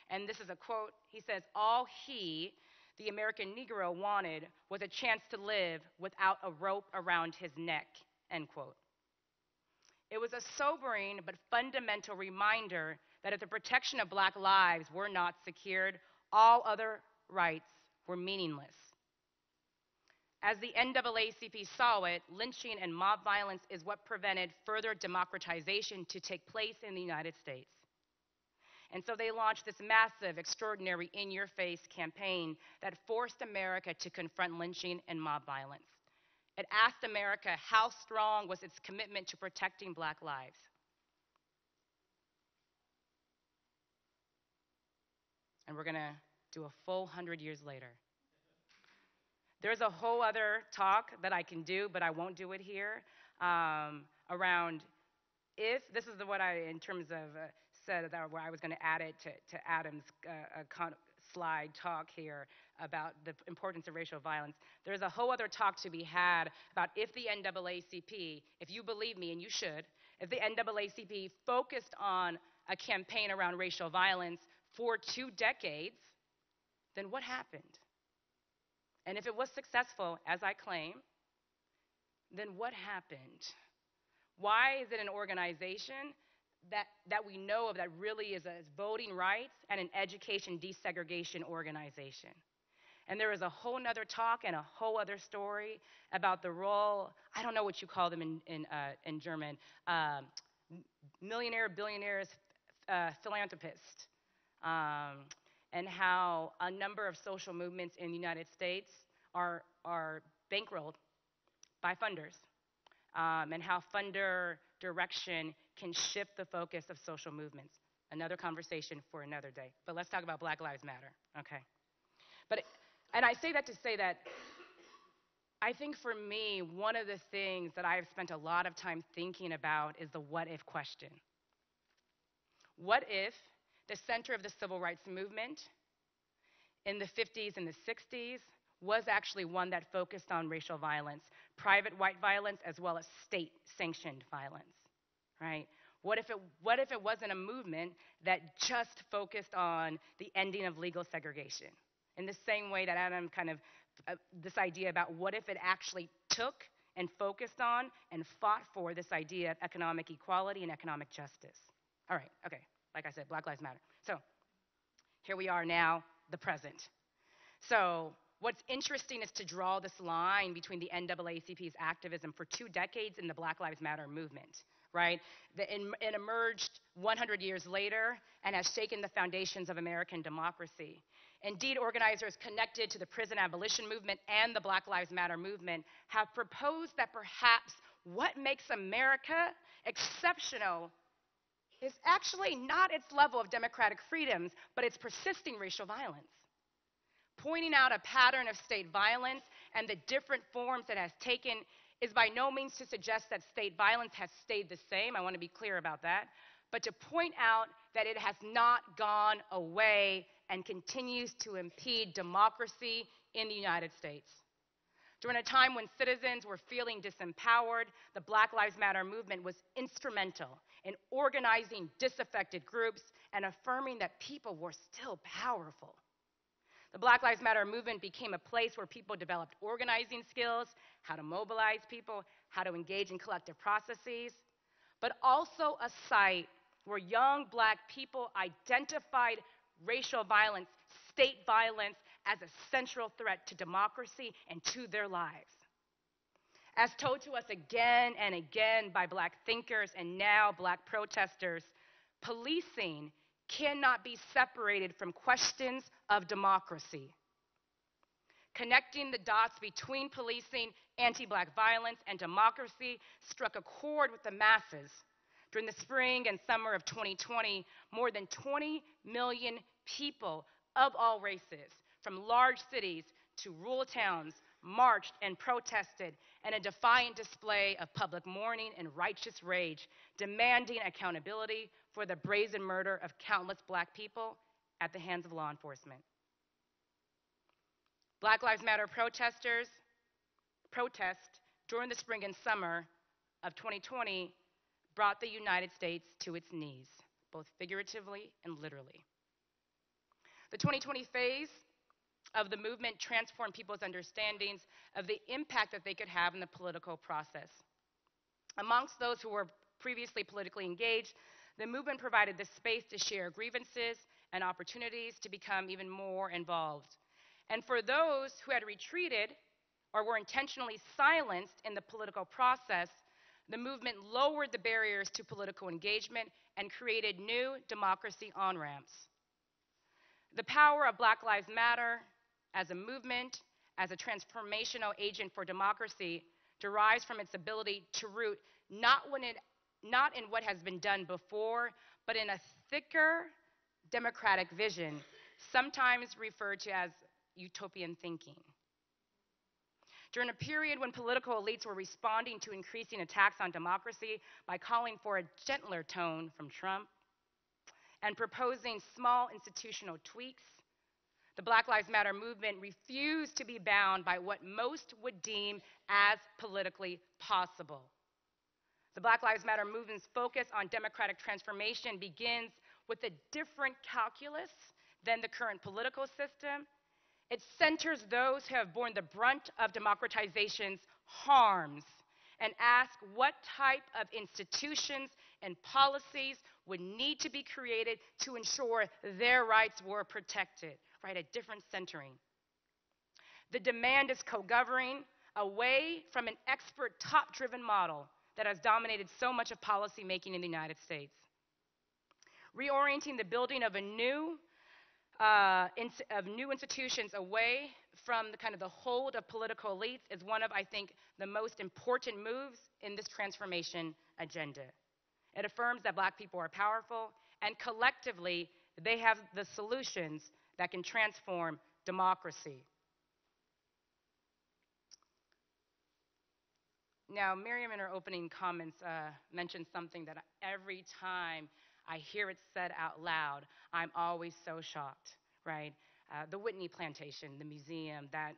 And this is a quote. He says, "All he, the American Negro, wanted was a chance to live without a rope around his neck," end quote. It was a sobering but fundamental reminder that if the protection of black lives were not secured, all other rights were meaningless. As the NAACP saw it, lynching and mob violence is what prevented further democratization to take place in the United States. And so they launched this massive, extraordinary, in-your-face campaign that forced America to confront lynching and mob violence. It asked America how strong was its commitment to protecting black lives. And we're going to do a full 100 years later. There's a whole other talk that I can do, but I won't do it here, around if, this is what I, in terms of, said that where I was going to add it to Adam's slide talk here about the importance of racial violence. There's a whole other talk to be had about if the NAACP, if you believe me, and you should, if the NAACP focused on a campaign around racial violence for 2 decades, then what happened? And if it was successful, as I claim, then what happened? Why is it an organization that we know of that really is a voting rights and an education desegregation organization? And there is a whole nother talk and a whole other story about the role, I don't know what you call them in German, millionaire, billionaires, philanthropists, and how a number of social movements in the United States are bankrolled by funders, and how funder direction can shift the focus of social movements. Another conversation for another day. But let's talk about Black Lives Matter, okay? And I say that to say that I think for me, one of the things that I have spent a lot of time thinking about is the what if question. What if the center of the civil rights movement in the 50s and the 60s was actually one that focused on racial violence, private white violence, as well as state-sanctioned violence, right? What if it wasn't a movement that just focused on the ending of legal segregation? In the same way that Adam kind of, this idea about what if it actually took and focused on and fought for this idea of economic equality and economic justice. All right, okay, like I said, Black Lives Matter. So here we are now, the present. So what's interesting is to draw this line between the NAACP's activism for 2 decades in the Black Lives Matter movement, right? It emerged 100 years later and has shaken the foundations of American democracy. Indeed, organizers connected to the prison abolition movement and the Black Lives Matter movement have proposed that perhaps what makes America exceptional is actually not its level of democratic freedoms, but its persisting racial violence. Pointing out a pattern of state violence and the different forms it has taken is by no means to suggest that state violence has stayed the same. I want to be clear about that. But to point out that it has not gone away and continues to impede democracy in the United States. During a time when citizens were feeling disempowered, the Black Lives Matter movement was instrumental in organizing disaffected groups and affirming that people were still powerful. The Black Lives Matter movement became a place where people developed organizing skills, how to mobilize people, how to engage in collective processes, but also a site where young black people identified racial violence, state violence, as a central threat to democracy and to their lives. As told to us again and again by black thinkers and now black protesters, policing cannot be separated from questions of democracy. Connecting the dots between policing Anti-black violence and democracy struck a chord with the masses. During the spring and summer of 2020, more than 20 million people of all races, from large cities to rural towns, marched and protested in a defiant display of public mourning and righteous rage, demanding accountability for the brazen murder of countless black people at the hands of law enforcement. Black Lives Matter protest during the spring and summer of 2020 brought the United States to its knees, both figuratively and literally. The 2020 phase of the movement transformed people's understandings of the impact that they could have in the political process. Amongst those who were previously politically engaged, the movement provided the space to share grievances and opportunities to become even more involved. And for those who had retreated or were intentionally silenced in the political process, the movement lowered the barriers to political engagement and created new democracy on-ramps. The power of Black Lives Matter as a movement, as a transformational agent for democracy, derives from its ability to root not in what has been done before, but in a thicker democratic vision, sometimes referred to as utopian thinking. During a period when political elites were responding to increasing attacks on democracy by calling for a gentler tone from Trump and proposing small institutional tweaks, the Black Lives Matter movement refused to be bound by what most would deem as politically possible. The Black Lives Matter movement's focus on democratic transformation begins with a different calculus than the current political system. It centers those who have borne the brunt of democratization's harms and asks what type of institutions and policies would need to be created to ensure their rights were protected, right? A different centering. The demand is co-governing away from an expert, top-driven model that has dominated so much of policy making in the United States. Reorienting the building of new institutions away from the hold of political elites is one of, I think, the most important moves in this transformation agenda. It affirms that black people are powerful, and collectively, they have the solutions that can transform democracy. Now, Miriam, in her opening comments, mentioned something that every time I hear it said out loud, I'm always so shocked, right? The Whitney Plantation, the museum, that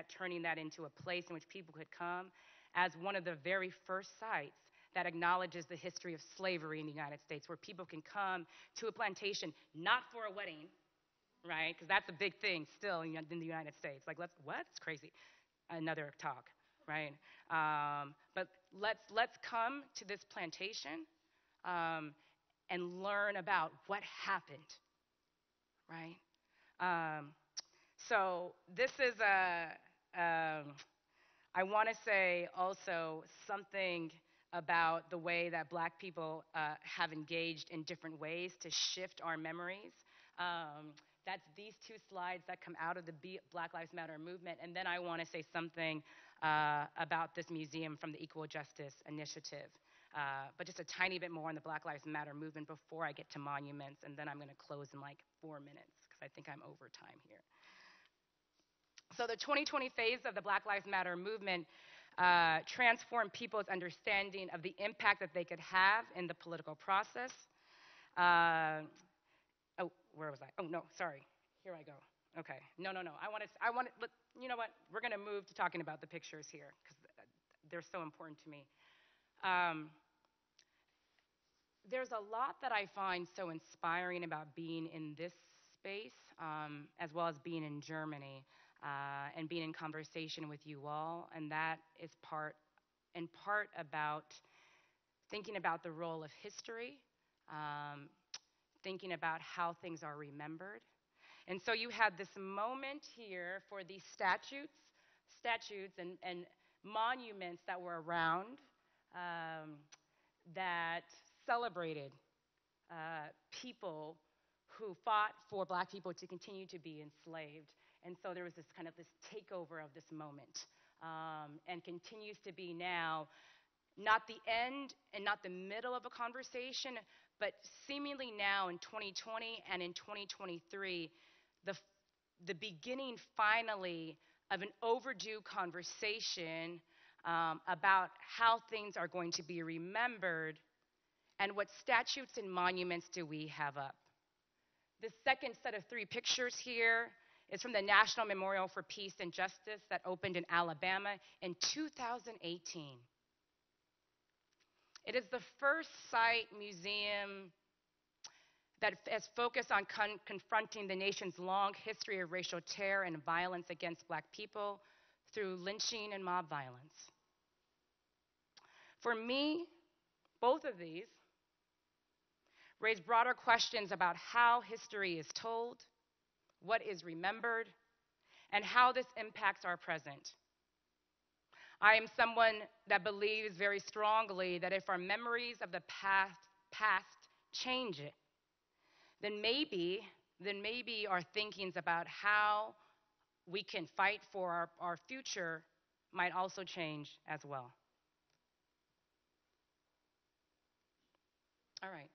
turning that into a place in which people could come as one of the very first sites that acknowledges the history of slavery in the United States, where people can come to a plantation, not for a wedding, right? Because that's a big thing still in the United States. Like, what? It's crazy. Another talk, right? But let's come to this plantation and learn about what happened, right? So this is I want to say also something about the way that black people have engaged in different ways to shift our memories. That's these two slides that come out of the Black Lives Matter movement. And then I want to say something about this museum from the Equal Justice Initiative. But just a tiny bit more on the Black Lives Matter movement before I get to monuments. And then I'm going to close in like 4 minutes because I think I'm over time here. So the 2020 phase of the Black Lives Matter movement transformed people's understanding of the impact that they could have in the political process. Where was I? Oh, no, sorry. Here I go. Okay. No. I want to, you know what? We're going to move to talking about the pictures here because they're so important to me. There's a lot that I find so inspiring about being in this space, as well as being in Germany, and being in conversation with you all, and that is in part about thinking about the role of history, thinking about how things are remembered. And so you had this moment here for these statutes and monuments that were around that celebrated people who fought for black people to continue to be enslaved. And so there was this takeover of this moment and continues to be now, not the end and not the middle of a conversation, but seemingly now in 2020 and in 2023, the beginning finally of an overdue conversation about how things are going to be remembered and what statutes and monuments do we have up. The second set of 3 pictures here is from the National Memorial for Peace and Justice that opened in Alabama in 2018. It is the first site museum that has focused on confronting the nation's long history of racial terror and violence against Black people through lynching and mob violence. For me, both of these raise broader questions about how history is told, what is remembered, and how this impacts our present. I am someone that believes very strongly that if our memories of the past change it, then maybe our thinkings about how we can fight for our future might also change as well. All right.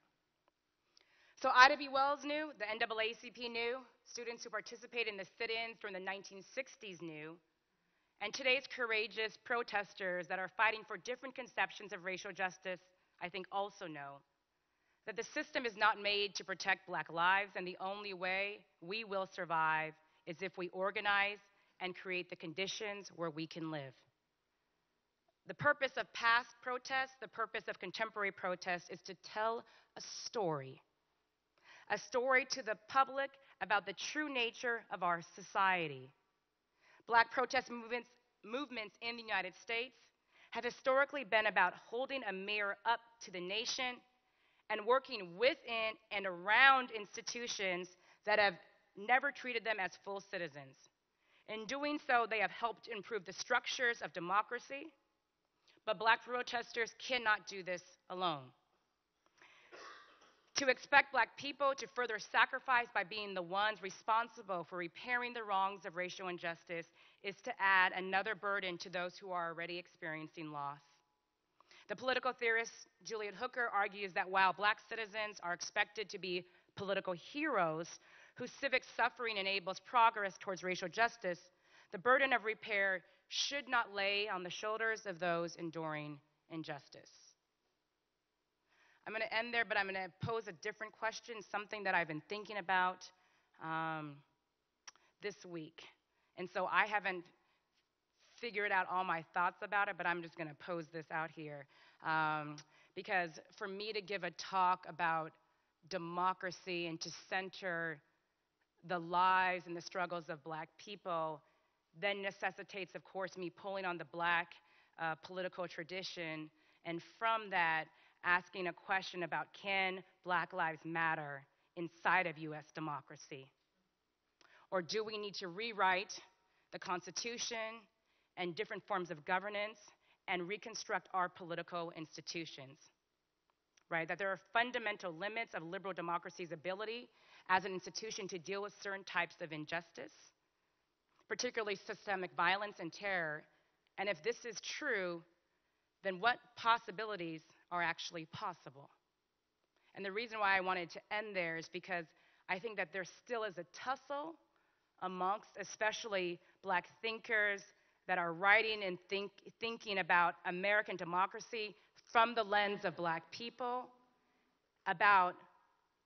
So Ida B. Wells knew, the NAACP knew, students who participated in the sit-ins during the 1960s knew, and today's courageous protesters that are fighting for different conceptions of racial justice, I think also know that the system is not made to protect Black lives, and the only way we will survive is if we organize and create the conditions where we can live. The purpose of past protests, the purpose of contemporary protests is to tell a story to the public about the true nature of our society. Black protest movements in the United States have historically been about holding a mirror up to the nation and working within and around institutions that have never treated them as full citizens. In doing so, they have helped improve the structures of democracy, but Black protesters cannot do this alone. To expect Black people to further sacrifice by being the ones responsible for repairing the wrongs of racial injustice is to add another burden to those who are already experiencing loss. The political theorist Juliet Hooker argues that while Black citizens are expected to be political heroes whose civic suffering enables progress towards racial justice, the burden of repair should not lay on the shoulders of those enduring injustice. I'm going to end there, but I'm going to pose a different question, something that I've been thinking about this week. And so I haven't figured out all my thoughts about it, but I'm just going to pose this out here. Because for me to give a talk about democracy and to center the lives and the struggles of Black people then necessitates, of course, me pulling on the Black political tradition, and from that, asking a question about, can Black lives matter inside of U.S. democracy? Or do we need to rewrite the Constitution and different forms of governance and reconstruct our political institutions? Right? That there are fundamental limits of liberal democracy's ability as an institution to deal with certain types of injustice, particularly systemic violence and terror. And if this is true, then what possibilities are actually possible? And the reason why I wanted to end there is because I think that there still is a tussle amongst especially Black thinkers that are writing and thinking about American democracy from the lens of Black people about,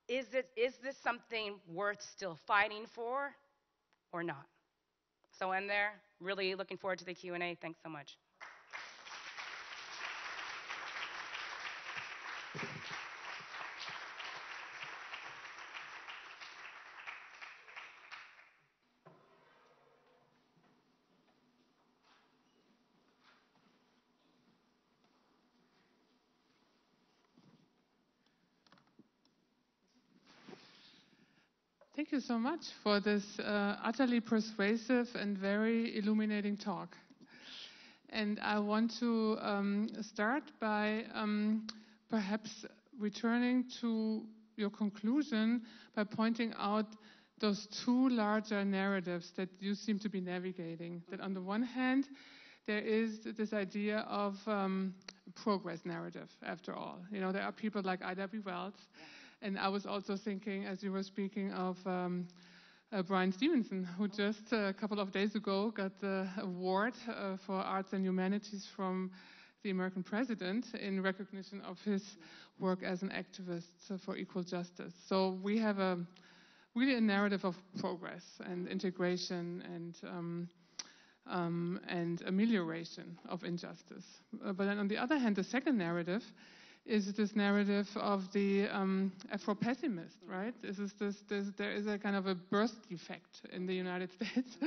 is this something worth still fighting for or not? So in there, really looking forward to the Q&A. Thanks so much. Thank you so much for this utterly persuasive and very illuminating talk. And I want to start by perhaps returning to your conclusion by pointing out those two larger narratives that you seem to be navigating. That on the one hand, there is this idea of progress narrative, after all. You know, there are people like I.W. Wells, and I was also thinking, as you were speaking, of Brian Stevenson, who just a couple of days ago got the award for arts and humanities from the American president in recognition of his work as an activist for equal justice. So we have really a narrative of progress and integration and amelioration of injustice. But then on the other hand, the second narrative is this narrative of the Afro-pessimist, right? There is a kind of a birth defect in the United States,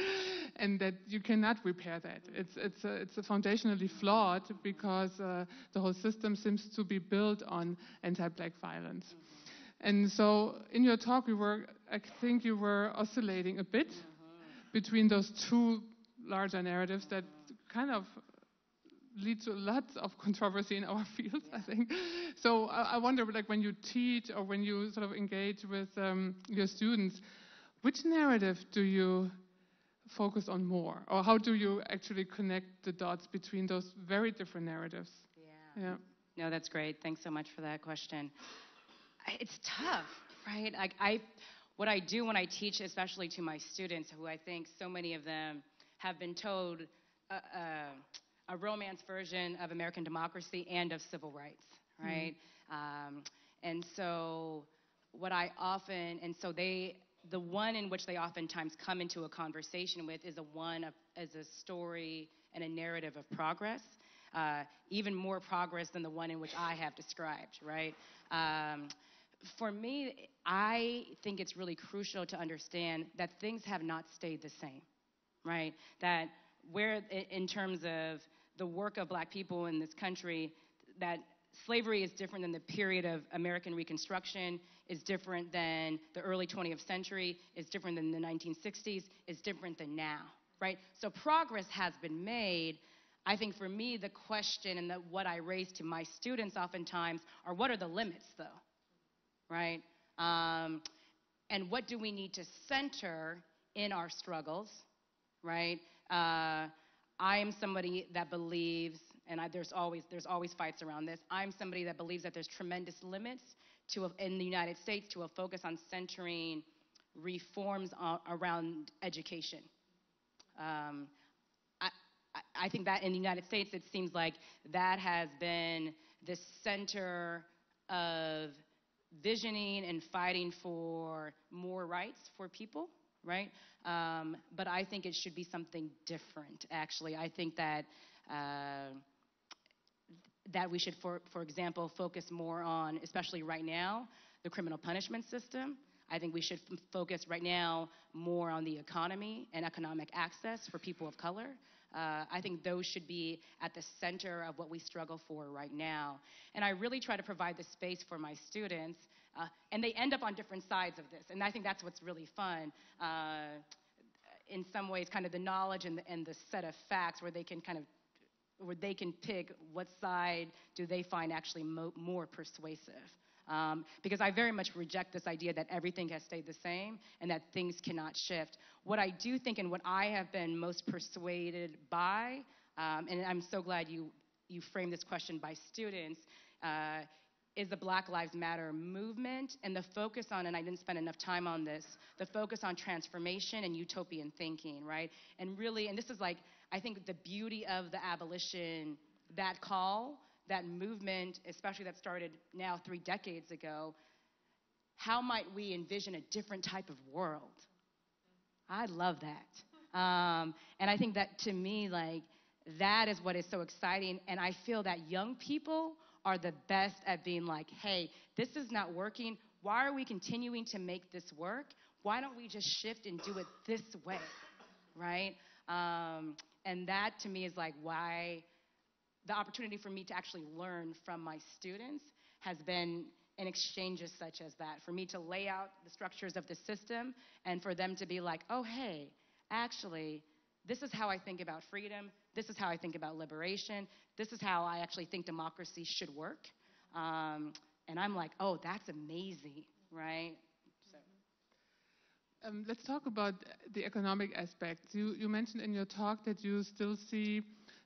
and that you cannot repair that. It's foundationally flawed because the whole system seems to be built on anti-black violence. And so in your talk, I think you were oscillating a bit between those two larger narratives that kind of lead to lots of controversy in our field, I think. So I wonder, like, when you teach or when you sort of engage with your students, which narrative do you focus on more? Or how do you actually connect the dots between those very different narratives? Yeah. No, that's great. Thanks so much for that question. It's tough, right? What I do when I teach, especially to my students, who I think so many of them have been told a romance version of American democracy and of civil rights, right? And so the one in which they oftentimes come into a conversation with is a story and a narrative of progress, even more progress than the one in which I have described, right? For me, I think it's really crucial to understand that things have not stayed the same, right? That in terms of the work of black people in this country, that slavery is different than the period of American Reconstruction, is different than the early 20th century, is different than the 1960s, is different than now, right? So progress has been made. I think for me, the question and what I raise to my students oftentimes are, what are the limits, though, right? And what do we need to center in our struggles, right? I am somebody that believes, and there's always fights around this. I'm somebody that believes that there's tremendous limits in the United States to a focus on centering reforms around education. I think that in the United States, it seems like that has been the center of visioning and fighting for more rights for people, right? But I think it should be something different, actually. I think that we should, for example, focus more on, especially right now, the criminal punishment system. I think we should focus right now more on the economy and economic access for people of color. I think those should be at the center of what we struggle for right now. And I really try to provide the space for my students, and they end up on different sides of this. And I think that's what's really fun. In some ways, kind of the knowledge and the set of facts where they can pick what side do they find actually more persuasive. Because I very much reject this idea that everything has stayed the same and that things cannot shift. What I do think and what I have been most persuaded by, and I'm so glad you framed this question by students, is the Black Lives Matter movement and the focus on, and I didn't spend enough time on this, the focus on transformation and utopian thinking, right? And really, and this is like, I think the beauty of the abolition, that call, that movement, especially that started now 3 decades ago, how might we envision a different type of world? I love that. And I think that, to me, like, that is what is so exciting. And I feel that young people are the best at being like, hey, this is not working. Why are we continuing to make this work? Why don't we just shift and do it this way, right? And that, to me, is like why the opportunity for me to actually learn from my students has been in exchanges such as that, for me to lay out the structures of the system and for them to be like, oh, hey, actually, this is how I think about freedom. This is how I think about liberation. This is how I actually think democracy should work. And I'm like, oh, that's amazing, right? So. Let's talk about the economic aspects. You mentioned in your talk that you still see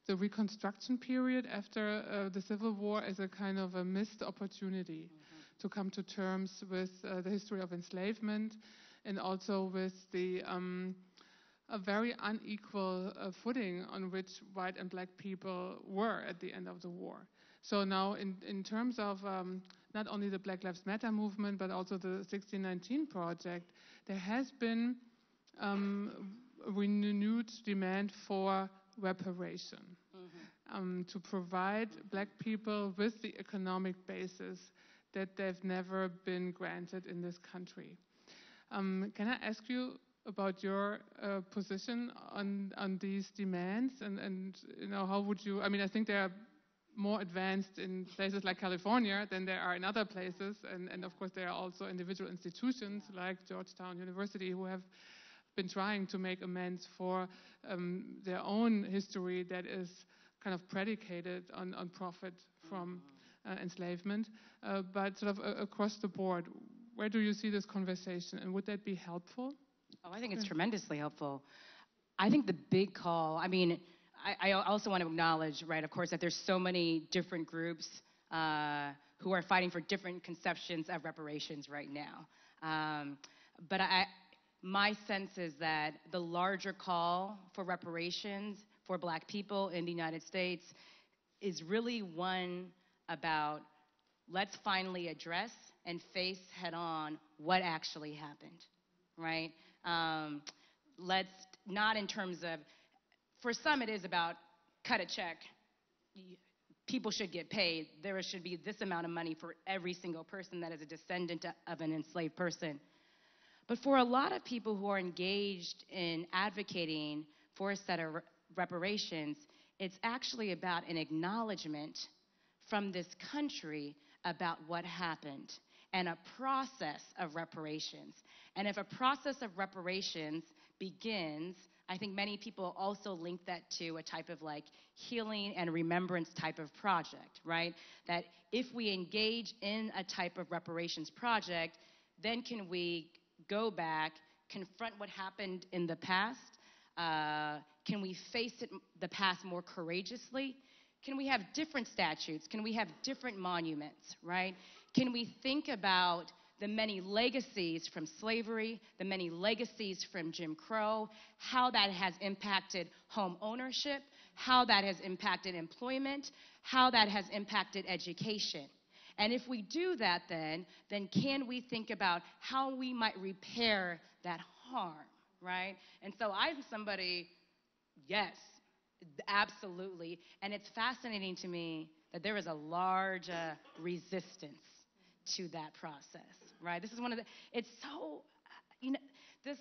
the Reconstruction period after the Civil War as a kind of a missed opportunity to come to terms with the history of enslavement and also with the a very unequal footing on which white and black people were at the end of the war. So now in terms of not only the Black Lives Matter movement, but also the 1619 Project, there has been a renewed demand for reparation, to provide black people with the economic basis that they've never been granted in this country. Can I ask you about your position on these demands, and you know, how would you, I mean, I think they are more advanced in places like California than there are in other places, and of course there are also individual institutions like Georgetown University who have been trying to make amends for their own history that is kind of predicated on profit from enslavement, but sort of across the board, where do you see this conversation, and would that be helpful? Oh, I think it's tremendously helpful. I think the big call, I mean, I also want to acknowledge, right, of course, that there's so many different groups who are fighting for different conceptions of reparations right now. But my sense is that the larger call for reparations for black people in the United States is really one about let's finally address and face head on what actually happened, right? Let's not in terms of, for some it is about cut a check, people should get paid, there should be this amount of money for every single person that is a descendant of an enslaved person. But for a lot of people who are engaged in advocating for a set of reparations, it's actually about an acknowledgement from this country about what happened and a process of reparations. And if a process of reparations begins, I think many people also link that to a type of like healing and remembrance type of project, right? That if we engage in a type of reparations project, then can we go back, confront what happened in the past? Can we face the past more courageously? Can we have different statutes? Can we have different monuments, right? Can we think about the many legacies from slavery, the many legacies from Jim Crow, how that has impacted home ownership, how that has impacted employment, how that has impacted education? And if we do that, then can we think about how we might repair that harm, right? And so I'm somebody, yes, absolutely. And it's fascinating to me that there is a large resistance to that process, right? This is one of the, it's so, you know, this,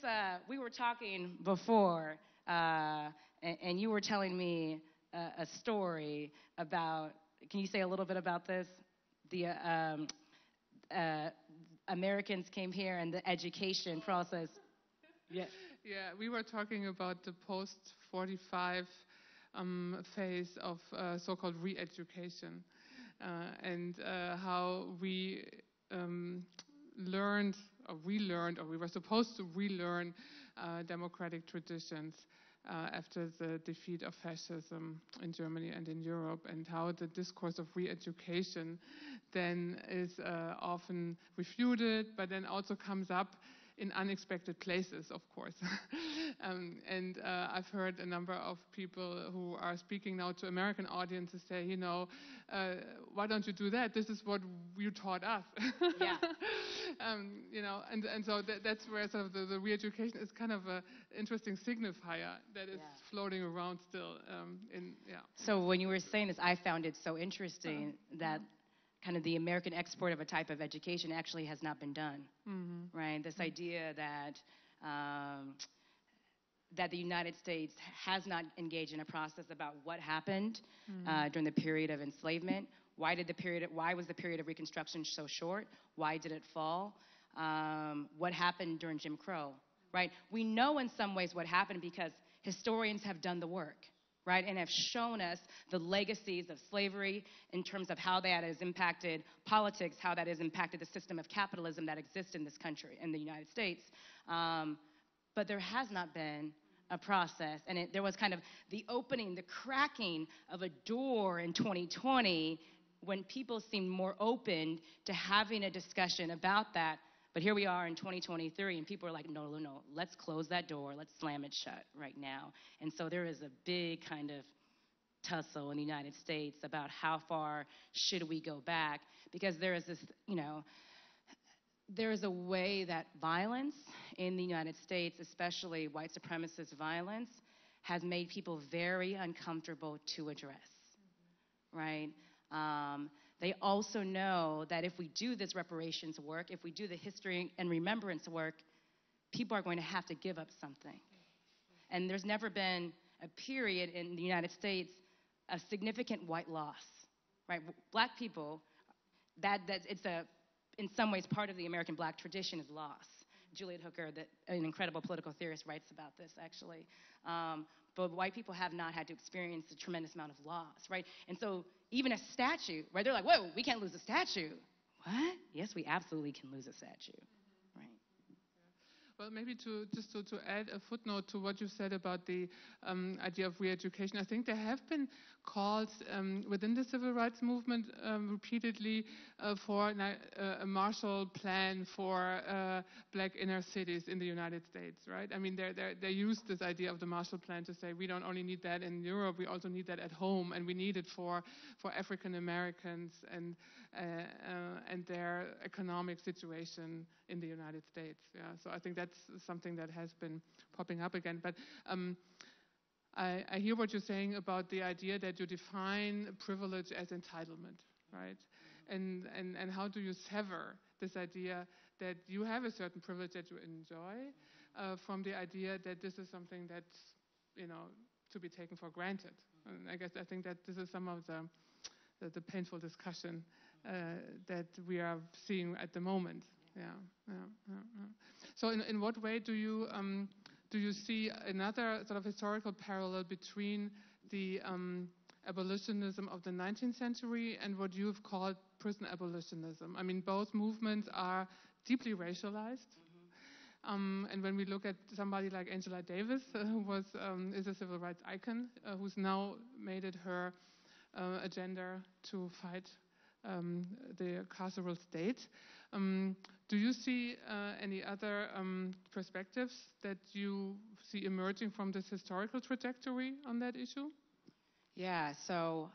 we were talking before, and you were telling me a story about, can you say a little bit about this? The Americans came here and the education process. Yeah. Yeah, we were talking about the post-45 phase of so-called re-education and how we learned or relearned, or we were supposed to relearn democratic traditions after the defeat of fascism in Germany and in Europe, and how the discourse of re-education then is often refuted, but then also comes up in unexpected places, of course. And I've heard a number of people who are speaking now to American audiences say, you know, why don't you do that? This is what you taught us. Yeah. You know, and so that's where sort of the re-education is kind of an interesting signifier that is floating around still. So when you were saying this, I found it so interesting that kind of the American export of a type of education actually has not been done, right? This idea that that the United States has not engaged in a process about what happened during the period of enslavement. Why was the period of Reconstruction so short? Why did it fall? What happened during Jim Crow, right? We know in some ways what happened because historians have done the work, right, and have shown us the legacies of slavery in terms of how that has impacted politics, how that has impacted the system of capitalism that exists in this country, in the United States. But there has not been a process. And there was kind of the opening, the cracking of a door in 2020 when people seemed more open to having a discussion about that. But here we are in 2023, and people are like, no, let's close that door. Let's slam it shut right now. And so there is a big kind of tussle in the United States about how far should we go back, because there is this, there is a way that violence in the United States, especially white supremacist violence, has made people very uncomfortable to address, right? They also know that if we do this reparations work, if we do the history and remembrance work, people are going to have to give up something. And there's never been a period in the United States of significant white loss, right? Black people, it's in some ways part of the American black tradition is loss. Juliet Hooker, an incredible political theorist, writes about this actually. But white people have not had to experience a tremendous amount of loss, right? And so even a statue, right? They're like, whoa, we can't lose a statue. What? Yes, we absolutely can lose a statue, right? Well, maybe to add a footnote to what you said about the idea of re-education, I think there have been calls within the civil rights movement repeatedly for a Marshall Plan for black inner cities in the United States, right? I mean, they used this idea of the Marshall Plan to say we don't only need that in Europe, we also need that at home, and we need it for African Americans and their economic situation in the United States. Yeah, so I think that's something that has been popping up again. But I hear what you're saying about the idea that you define privilege as entitlement, right? And how do you sever this idea that you have a certain privilege that you enjoy from the idea that this is something that's, to be taken for granted? And I think that this is some of the painful discussion that we are seeing at the moment. Yeah. So in what way do you see another sort of historical parallel between the abolitionism of the 19th century and what you've called prison abolitionism? I mean, both movements are deeply racialized. And when we look at somebody like Angela Davis, who is a civil rights icon, who's now made it her agenda to fight the carceral state. Do you see any other perspectives that you see emerging from this historical trajectory on that issue? Yeah, so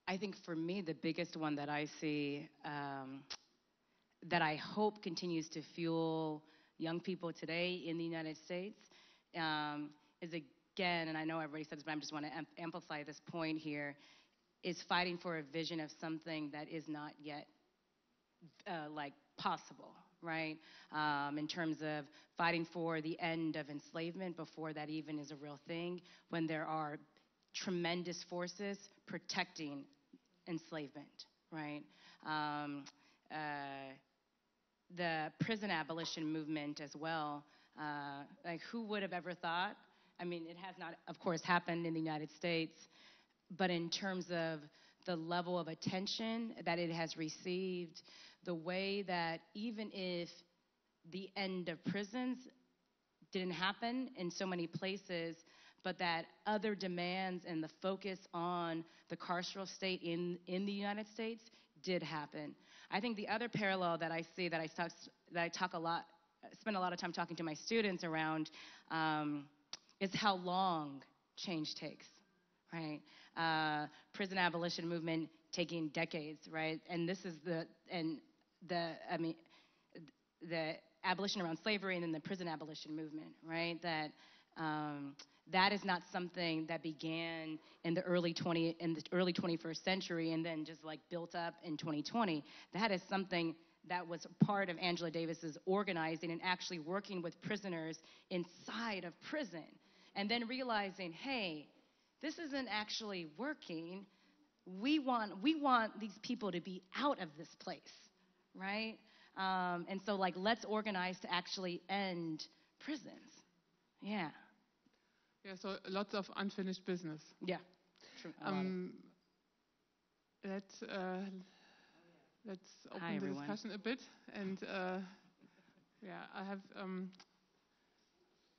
I think for me, the biggest one that I see that I hope continues to fuel young people today in the United States is, again, and I know everybody said this, but I just want to amplify this point here, is fighting for a vision of something that is not yet possible, right? In terms of fighting for the end of enslavement before that even is a real thing, when there are tremendous forces protecting enslavement, right? The prison abolition movement as well, who would have ever thought? I mean, it has not, of course, happened in the United States, but in terms of the level of attention that it has received, the way that even if the end of prisons didn't happen in so many places, but that other demands and the focus on the carceral state in the United States did happen. I think the other parallel that I see, that I spend a lot of time talking to my students around, is how long change takes, right? Prison abolition movement taking decades, right? And this is the abolition around slavery and then the prison abolition movement, right? That is not something that began in the early 21st century and then just built up in 2020. That is something that was part of Angela Davis's organizing and actually working with prisoners inside of prison, and then realizing, hey, this isn't actually working. We want these people to be out of this place, right? And so let's organize to actually end prisons. Yeah. Yeah, so lots of unfinished business. Yeah, true. Let's open the discussion a bit, and I have.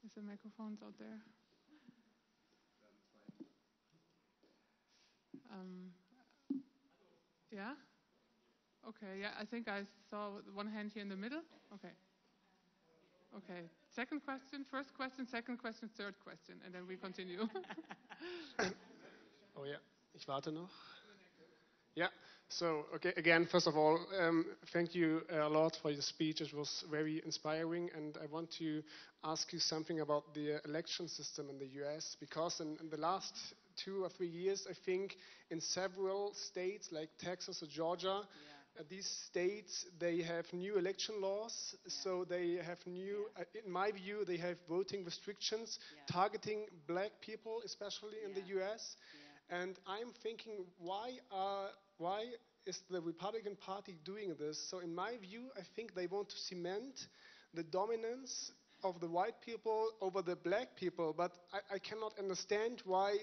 Is the microphones out there? Um, yeah? Okay, yeah, I think I saw one hand here in the middle. Okay. Okay, second question, first question, second question, third question, and then we continue. Oh yeah, ich warte noch. Yeah, so okay, again, first of all, thank you a lot for your speech. It was very inspiring, and I want to ask you something about the election system in the US, because in the last 2 or 3 years, I think in several states like Texas or Georgia, these states, they have new election laws, so they have new, in my view, they have voting restrictions targeting black people, especially in the US. And I'm thinking, why is the Republican Party doing this? So in my view, I think they want to cement the dominance of the white people over the black people, but I cannot understand why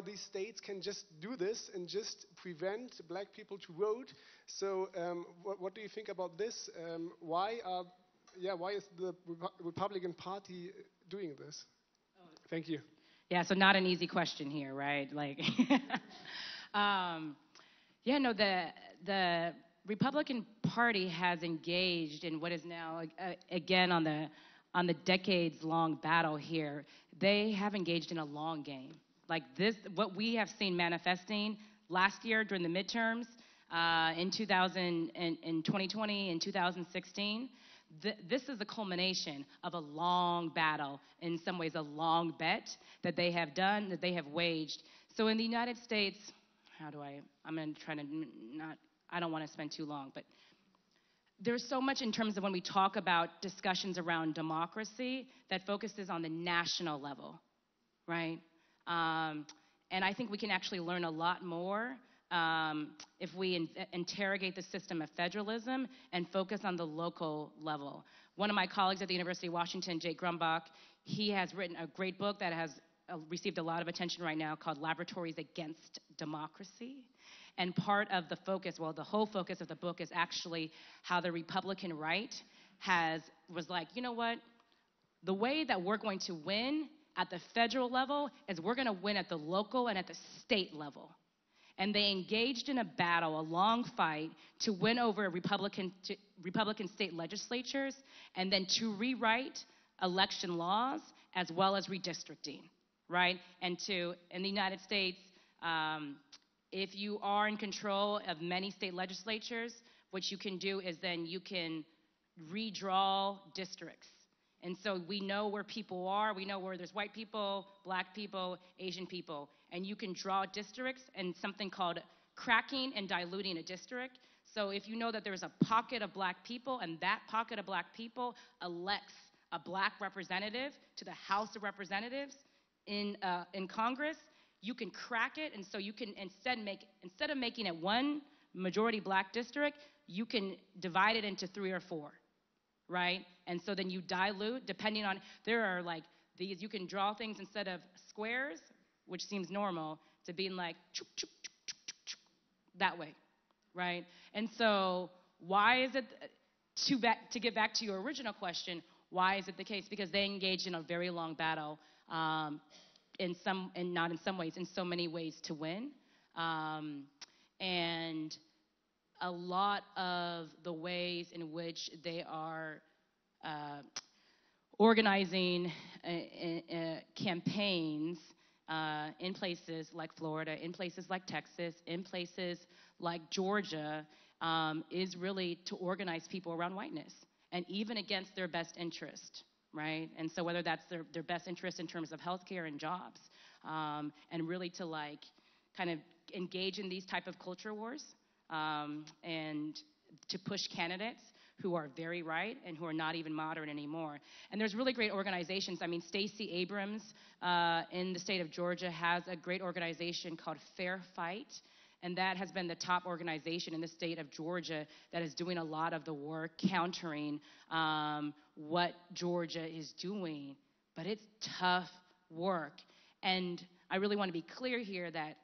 these states can just do this and just prevent black people to vote. So what do you think about this? Why is the Republican Party doing this? Thank you. Yeah, so not an easy question here, right? Like, the Republican Party has engaged in what is now, again, on the decades-long battle here. They have engaged in a long game. Like this, what we have seen manifesting last year during the midterms, in 2020 and 2016, this is a culmination of a long battle, in some ways a long bet that they have done, that they have waged. So in the United States, I'm going to try to I don't want to spend too long, but there's so much in terms of when we talk about discussions around democracy that focuses on the national level, right? And I think we can actually learn a lot more if we interrogate the system of federalism and focus on the local level. One of my colleagues at the University of Washington, Jake Grumbach, he has written a great book that has received a lot of attention right now called Laboratories Against Democracy. And part of the focus, well, the whole focus of the book is actually how the Republican right was like, you know what, the way that we're going to win at the federal level is we're going to win at the local and at the state level. And they engaged in a battle, a long fight, to win over Republican state legislatures and then to rewrite election laws as well as redistricting, right? And in the United States, if you are in control of many state legislatures, what you can do is then you can redraw districts. And so we know where people are. We know where there's white people, black people, Asian people. And you can draw districts and something called cracking and diluting a district. So if you know that there's a pocket of black people and that pocket of black people elects a black representative to the House of Representatives in Congress, you can crack it. And so you can instead of making it one majority black district, you can divide it into 3 or 4. Right? And so then you dilute, depending on, there are like these, you can draw things instead of squares, which seems normal, to being like, chook, chook, chook, chook, chook, chook, that way, right? And so why is it, to get back to your original question, why is it the case? Because they engaged in a very long battle, in so many ways to win. And a lot of the ways in which they are organizing campaigns in places like Florida, in places like Texas, in places like Georgia, is really to organize people around whiteness and even against their best interest, right? And so whether that's their best interest in terms of healthcare and jobs, and really to like kind of engage in these type of culture wars, and to push candidates who are very right and who are not even moderate anymore. And there's really great organizations. I mean, Stacey Abrams in the state of Georgia has a great organization called Fair Fight, and that has been the top organization in the state of Georgia that is doing a lot of the work countering what Georgia is doing. But it's tough work. And I really want to be clear here that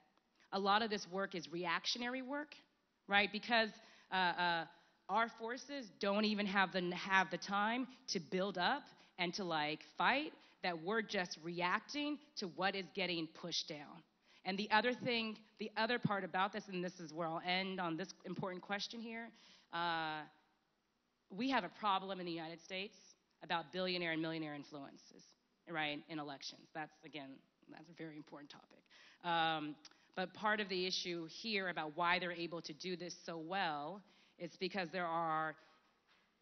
a lot of this work is reactionary work, right? Because our forces don't even have the time to build up and to like fight, that we're just reacting to what is getting pushed down. And the other part about this, and this is where I'll end on this important question here, we have a problem in the United States about billionaire and millionaire influences, right, in elections. That's a very important topic. But part of the issue here about why they're able to do this so well is because there are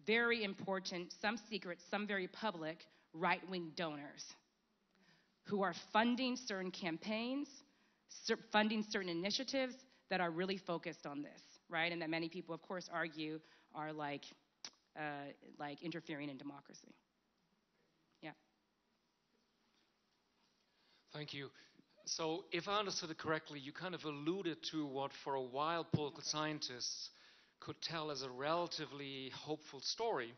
very important, some secret, some very public, right-wing donors who are funding certain campaigns, funding certain initiatives that are really focused on this, right? And that many people, of course, argue are like interfering in democracy. Yeah. Thank you. So if I understood it correctly, you kind of alluded to what for a while political scientists could tell as a relatively hopeful story.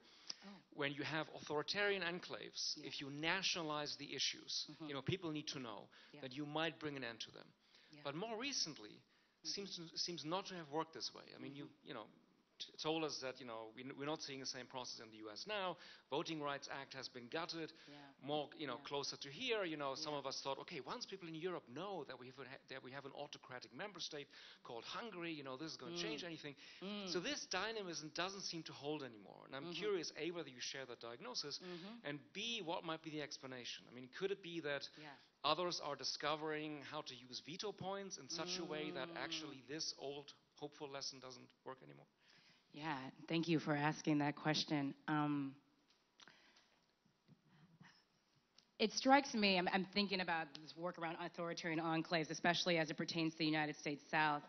When you have authoritarian enclaves, if you nationalize the issues, people need to know that you might bring an end to them. But more recently, seems not to have worked this way. I mean, you told us that we're not seeing the same process in the U.S. now. Voting Rights Act has been gutted. More closer to here. Some of us thought, okay, once people in Europe know that we have an autocratic member state called Hungary, this is going to change anything. So this dynamism doesn't seem to hold anymore. And I'm curious, A, whether you share that diagnosis, and B, what might be the explanation? I mean, could it be that others are discovering how to use veto points in such a way that actually this old hopeful lesson doesn't work anymore? Yeah, thank you for asking that question. It strikes me, I'm thinking about this work around authoritarian enclaves, especially as it pertains to the United States South.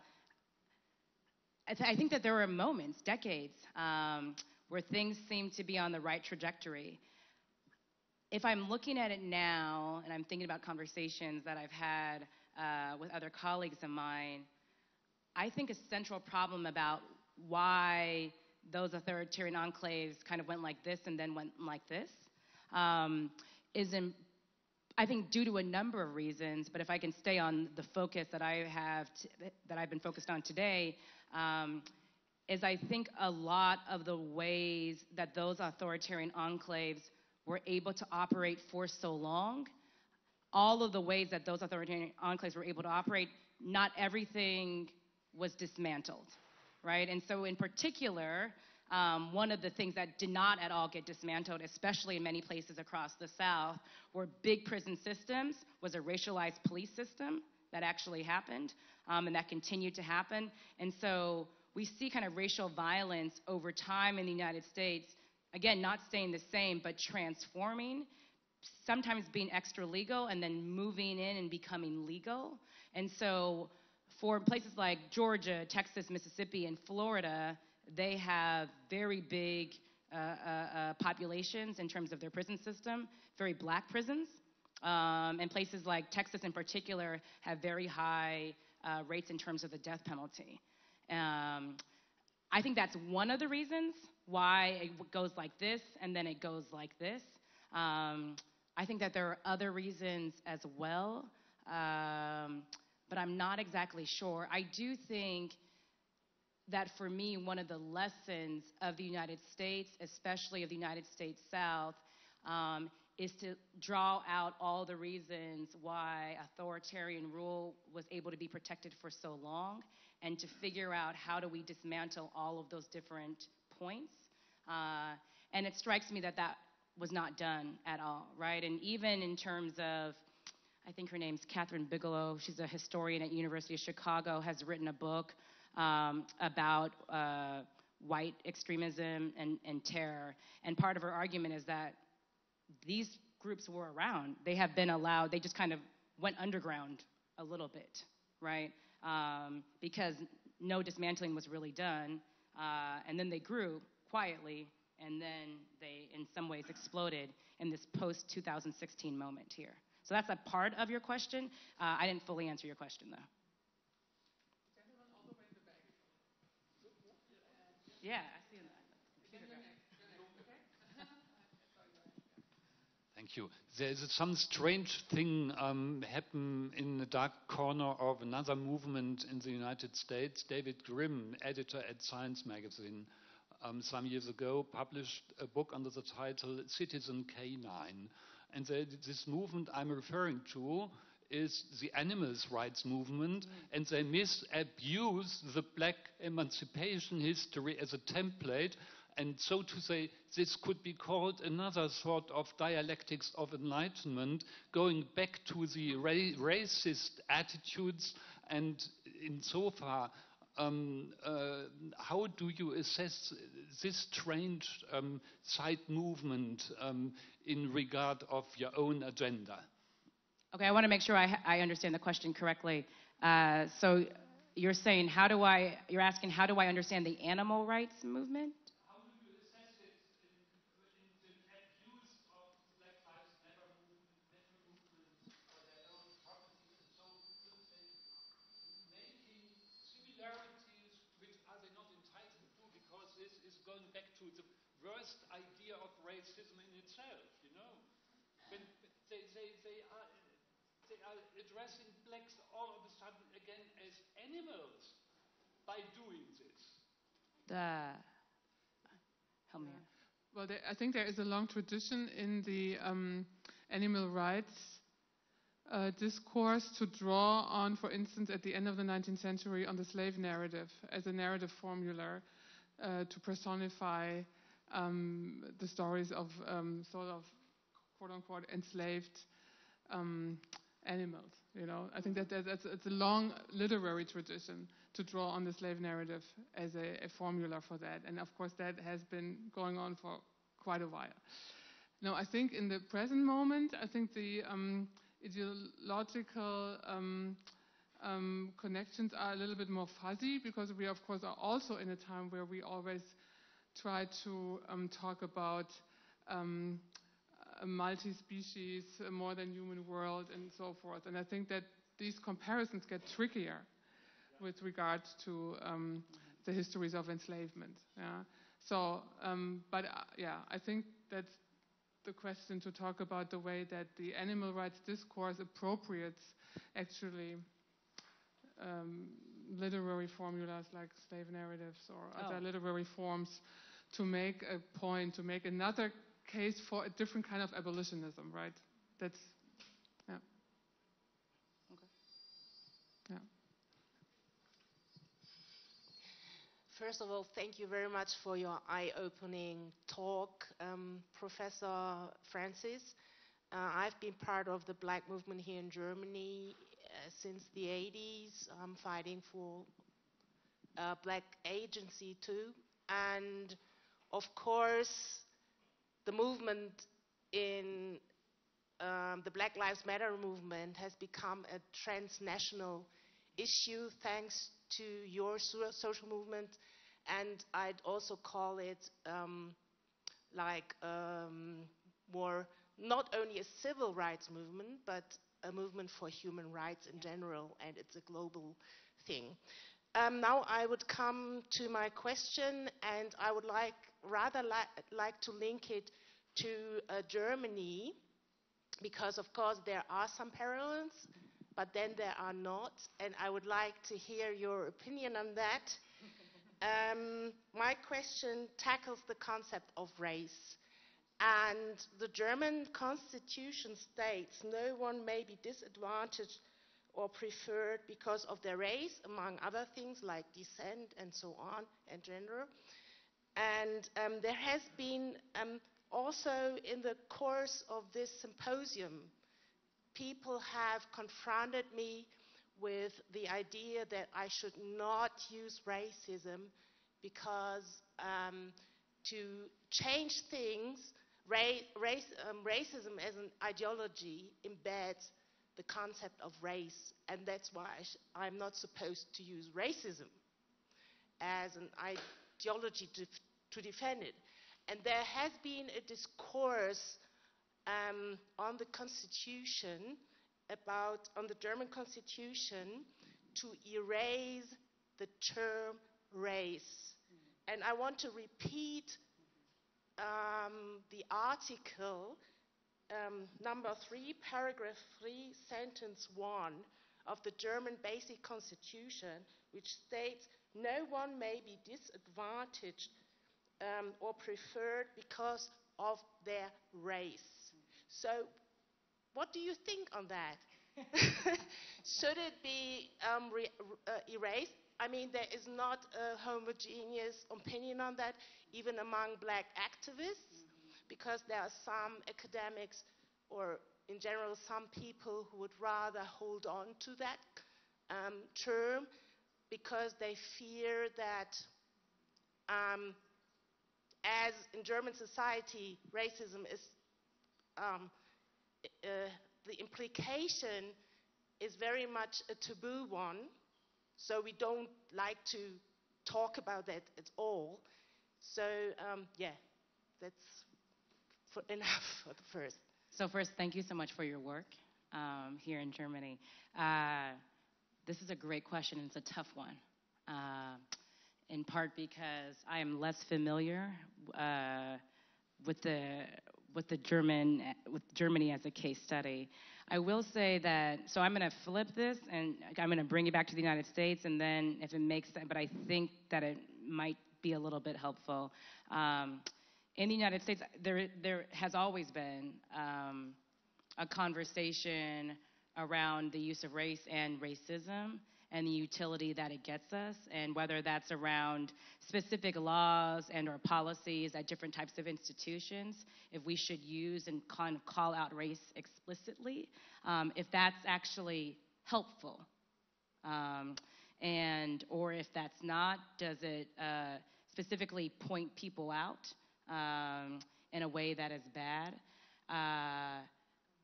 I think that there were moments, decades, where things seem to be on the right trajectory. If I'm looking at it now, and I'm thinking about conversations that I've had with other colleagues of mine, I think a central problem about why those authoritarian enclaves kind of went like this and then went like this I think due to a number of reasons, but if I can stay on the focus that I've been focused on today, is I think a lot of the ways that those authoritarian enclaves were able to operate for so long, all of the ways that those authoritarian enclaves were able to operate, not everything was dismantled. Right? And so in particular, one of the things that did not at all get dismantled, especially in many places across the South, were big prison systems, was a racialized police system that actually happened, and that continued to happen. And so we see kind of racial violence over time in the United States, again, not staying the same, but transforming, sometimes being extra legal and then moving in and becoming legal. And so for places like Georgia, Texas, Mississippi, and Florida, they have very big populations in terms of their prison system, very black prisons. And places like Texas in particular have very high rates in terms of the death penalty. I think that's one of the reasons why it goes like this and then it goes like this. I think that there are other reasons as well. But I'm not exactly sure. I do think that for me, one of the lessons of the United States, especially of the United States South, is to draw out all the reasons why authoritarian rule was able to be protected for so long, and to figure out how do we dismantle all of those different points. And it strikes me that that was not done at all, right? And even in terms of, I think her name's Catherine Bigelow. She's a historian at University of Chicago, has written a book about white extremism and terror. And part of her argument is that these groups were around. They have been allowed, they just kind of went underground a little bit, right? Because no dismantling was really done. And then they grew quietly, and then they, in some ways, exploded in this post-2016 moment here. So that's a part of your question. I didn't fully answer your question, though. Gentleman all the way in the back. Yeah, I see that. Thank you. There is some strange thing happen in the dark corner of another movement in the United States. David Grimm, editor at Science magazine, some years ago published a book under the title Citizen K9. And this movement I'm referring to is the animals' rights movement, and they misabuse the black emancipation history as a template. And so to say, this could be called another sort of dialectics of enlightenment, going back to the racist attitudes. And insofar, how do you assess this strange side movement in regard of your own agenda? Okay, I want to make sure I understand the question correctly. So you're saying, you're asking, how do I understand the animal rights movement? Going back to the worst idea of racism in itself, you know. When they are addressing blacks all of a sudden again as animals by doing this. Help me. Well, I think there is a long tradition in the animal rights discourse to draw on, for instance, at the end of the 19th century, on the slave narrative as a narrative formula to personify the stories of sort of quote-unquote enslaved animals. You know, I think it's a long literary tradition to draw on the slave narrative as a formula for that, and of course that has been going on for quite a while. Now, I think in the present moment, I think the ideological connections are a little bit more fuzzy, because we, of course, are also in a time where we always try to talk about a multi-species, a more than human world, and so forth. And I think that these comparisons get trickier with regard to the histories of enslavement. Yeah. So, I think that's the question, to talk about the way that the animal rights discourse appropriates actually literary formulas like slave narratives or other literary forms to make a point, to make another case for a different kind of abolitionism, right? That's, yeah. Okay. Yeah. First of all, thank you very much for your eye-opening talk, Professor Francis. I've been part of the Black movement here in Germany since the 80s. I'm fighting for Black agency too. And of course, the movement in the Black Lives Matter movement has become a transnational issue thanks to your social movement, and I'd also call it more not only a civil rights movement, but a movement for human rights in general, and it's a global thing. Now I would come to my question, and I would rather like to link it to Germany, because of course there are some parallels, but then there are not, and I would like to hear your opinion on that. My question tackles the concept of race. And the German constitution states no one may be disadvantaged or preferred because of their race, among other things like descent and so on, and gender. And there has been also in the course of this symposium, people have confronted me with the idea that I should not use racism because to change things, racism as an ideology embeds the concept of race, and that's why I'm not supposed to use racism as an ideology to defend it. And there has been a discourse on the Constitution, on the German Constitution, to erase the term race. And I want to repeat the article number 3, paragraph 3, sentence 1 of the German Basic Constitution, which states, no one may be disadvantaged or preferred because of their race. So, what do you think on that? should it be erased? I mean, there is not a homogeneous opinion on that, even among black activists, because there are some academics, or in general some people, who would rather hold on to that term because they fear that as in German society, racism is, the implication is very much a taboo one, so we don't like to talk about that at all. So, yeah, that's enough for the first. So first, thank you so much for your work here in Germany. This is a great question, and it's a tough one, in part because I am less familiar with Germany as a case study. I will say that, so I'm going to flip this, and I'm going to bring you back to the United States, and then if it makes sense, but I think that it might be a little bit helpful. In the United States, there has always been a conversation around the use of race and racism and the utility that it gets us, and whether that's around specific laws and or policies at different types of institutions, if we should use and kind of call out race explicitly, if that's actually helpful, and or if that's not, does it specifically point people out in a way that is bad?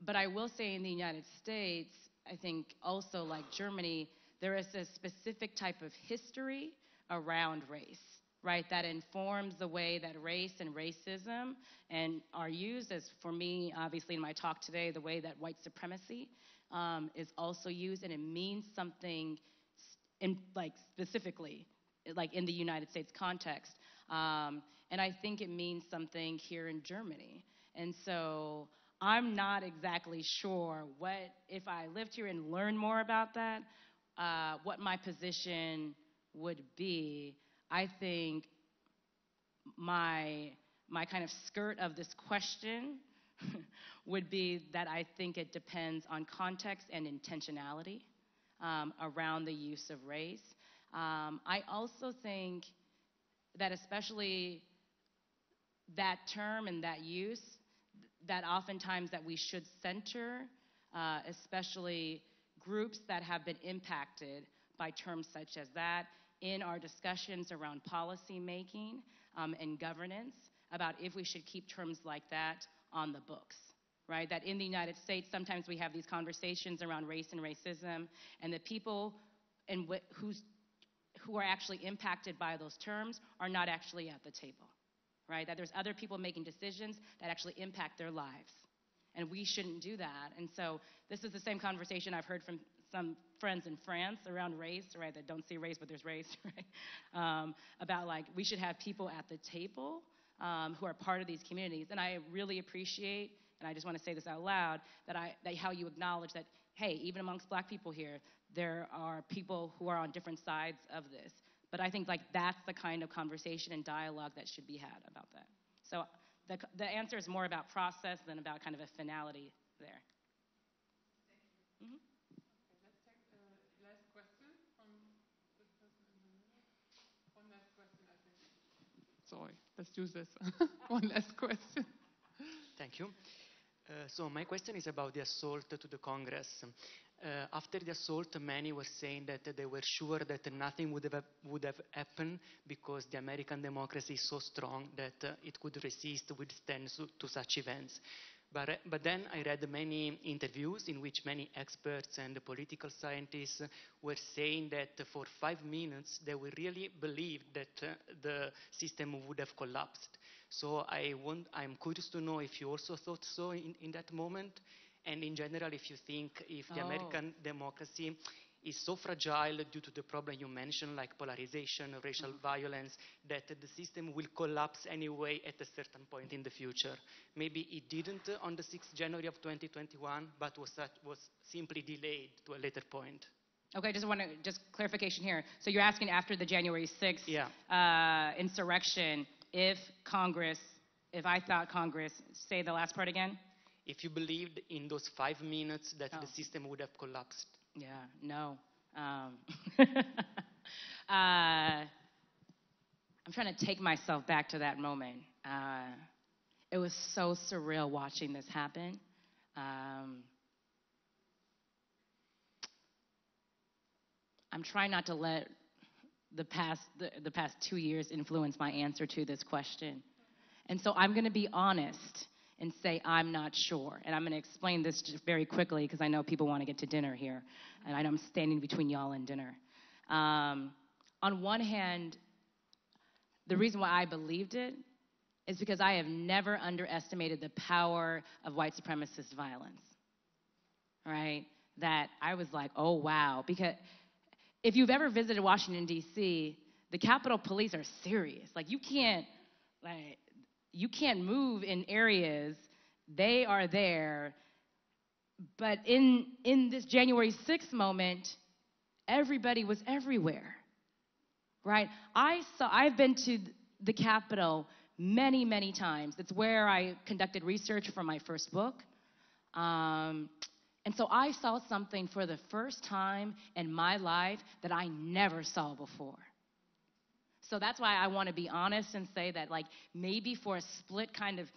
But I will say in the United States, I think also like Germany, there is a specific type of history around race, right, that informs the way that race and racism and are used as, for me, obviously in my talk today, the way that white supremacy is also used, and it means something in, like, specifically, like in the United States context. And I think it means something here in Germany. And so I'm not exactly sure what, if I lived here and learned more about that, what my position would be. I think my kind of skirt of this question would be that I think it depends on context and intentionality around the use of race. I also think that especially that term and that use, that oftentimes that we should center, especially groups that have been impacted by terms such as that in our discussions around policy making and governance, about if we should keep terms like that on the books, right? That in the United States, sometimes we have these conversations around race and racism, and the people who are actually impacted by those terms are not actually at the table, right? That there's other people making decisions that actually impact their lives. And we shouldn't do that. And so this is the same conversation I've heard from some friends in France around race, right, that don't see race, but there's race, right? About, like, we should have people at the table who are part of these communities. And I really appreciate, and I just want to say this out loud, that how you acknowledge that, hey, even amongst black people here, there are people who are on different sides of this. But I think, like, that's the kind of conversation and dialogue that should be had about that. So the answer is more about process than about kind of a finality there. Thank you. Okay, let's take the last question from this person in the middle. One last question, I think. Sorry, let's use this. One last question. Thank you. So my question is about the assault to the Congress. After the assault, many were saying that they were sure that nothing would have happened because the American democracy is so strong that it could withstand to such events. But then I read many interviews in which many experts and political scientists were saying that for 5 minutes they were really believed that the system would have collapsed. So I'm curious to know if you also thought so in that moment, and in general if you think if the American democracy is so fragile due to the problem you mentioned, like polarization, racial violence, that the system will collapse anyway at a certain point in the future. Maybe it didn't on the 6th January of 2021, but was simply delayed to a later point. Okay, just clarification here. So you're asking after the January 6th insurrection, if I thought Congress, say the last part again? if you believed in those 5 minutes that the system would have collapsed. Yeah, no. I'm trying to take myself back to that moment. It was so surreal watching this happen. I'm trying not to let the past 2 years influence my answer to this question. And so I'm going to be honest and say I'm not sure. And I'm going to explain this just very quickly because I know people want to get to dinner here. And I know I'm standing between y'all and dinner. On one hand, the reason why I believed it is because I have never underestimated the power of white supremacist violence, right? That I was like, oh, wow. Because if you've ever visited Washington, D.C., the Capitol Police are serious. Like, you can't move in areas. They are there. But in this January 6th moment, everybody was everywhere, right? I've been to the Capitol many, many times. It's where I conducted research for my first book. And so I saw something for the first time in my life that I never saw before. So that's why I want to be honest and say that, like, maybe for a split kind of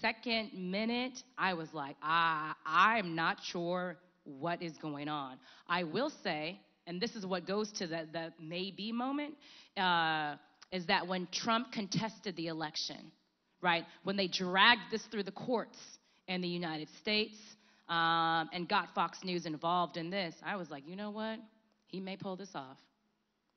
second minute, I was like, I'm not sure what is going on. I will say, and this is what goes to the maybe moment, is that when Trump contested the election, right, when they dragged this through the courts in the United States and got Fox News involved in this, I was like, you know what? He may pull this off.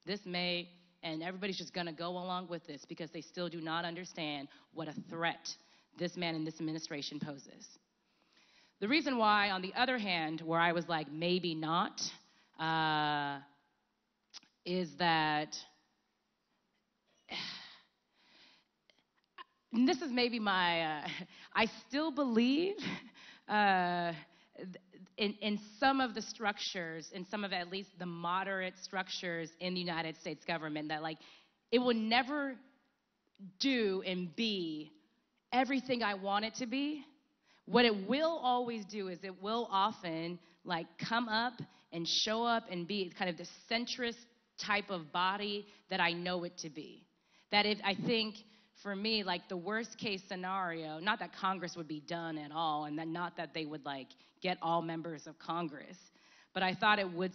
This may, and everybody's just going to go along with this because they still do not understand what a threat this man and this administration poses. The reason why, on the other hand, where I was like, maybe not, is that, and this is maybe my, I still believe in some of the structures, in some of at least the moderate structures in the United States government, that, like, it will never do and be everything I want it to be. What it will always do is it will often, like, come up and show up and be kind of the centrist type of body that I know it to be. That I think, for me, like, the worst case scenario, not that Congress would be done at all, and then not that they would, like, get all members of Congress, but I thought it would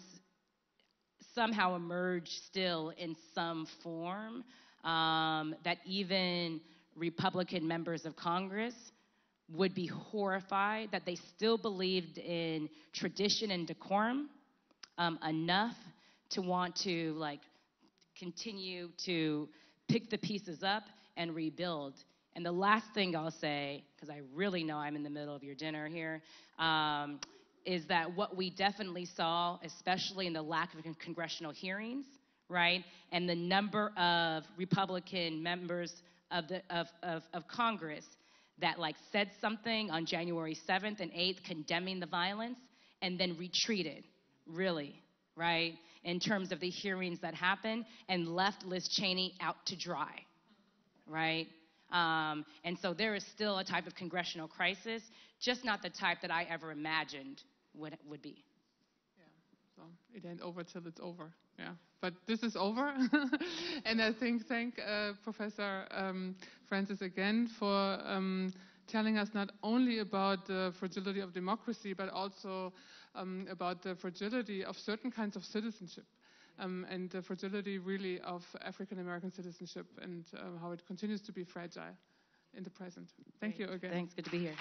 somehow emerge still in some form, that even Republican members of Congress would be horrified, that they still believed in tradition and decorum enough to want to, like, continue to pick the pieces up and rebuild. And the last thing I'll say, because I really know I'm in the middle of your dinner here, is that what we definitely saw, especially in the lack of congressional hearings, right, and the number of Republican members of Congress that, like, said something on January 7th and 8th condemning the violence and then retreated, really, right, in terms of the hearings that happened, and left Liz Cheney out to dry, right? And so there is still a type of congressional crisis, just not the type that I ever imagined would be. Yeah, so it ain't over till it's over, yeah. But this is over, and I thank Professor Francis again for telling us not only about the fragility of democracy, but also about the fragility of certain kinds of citizenship. And the fragility really of African American citizenship, and how it continues to be fragile in the present. Thank you again. Thanks, good to be here.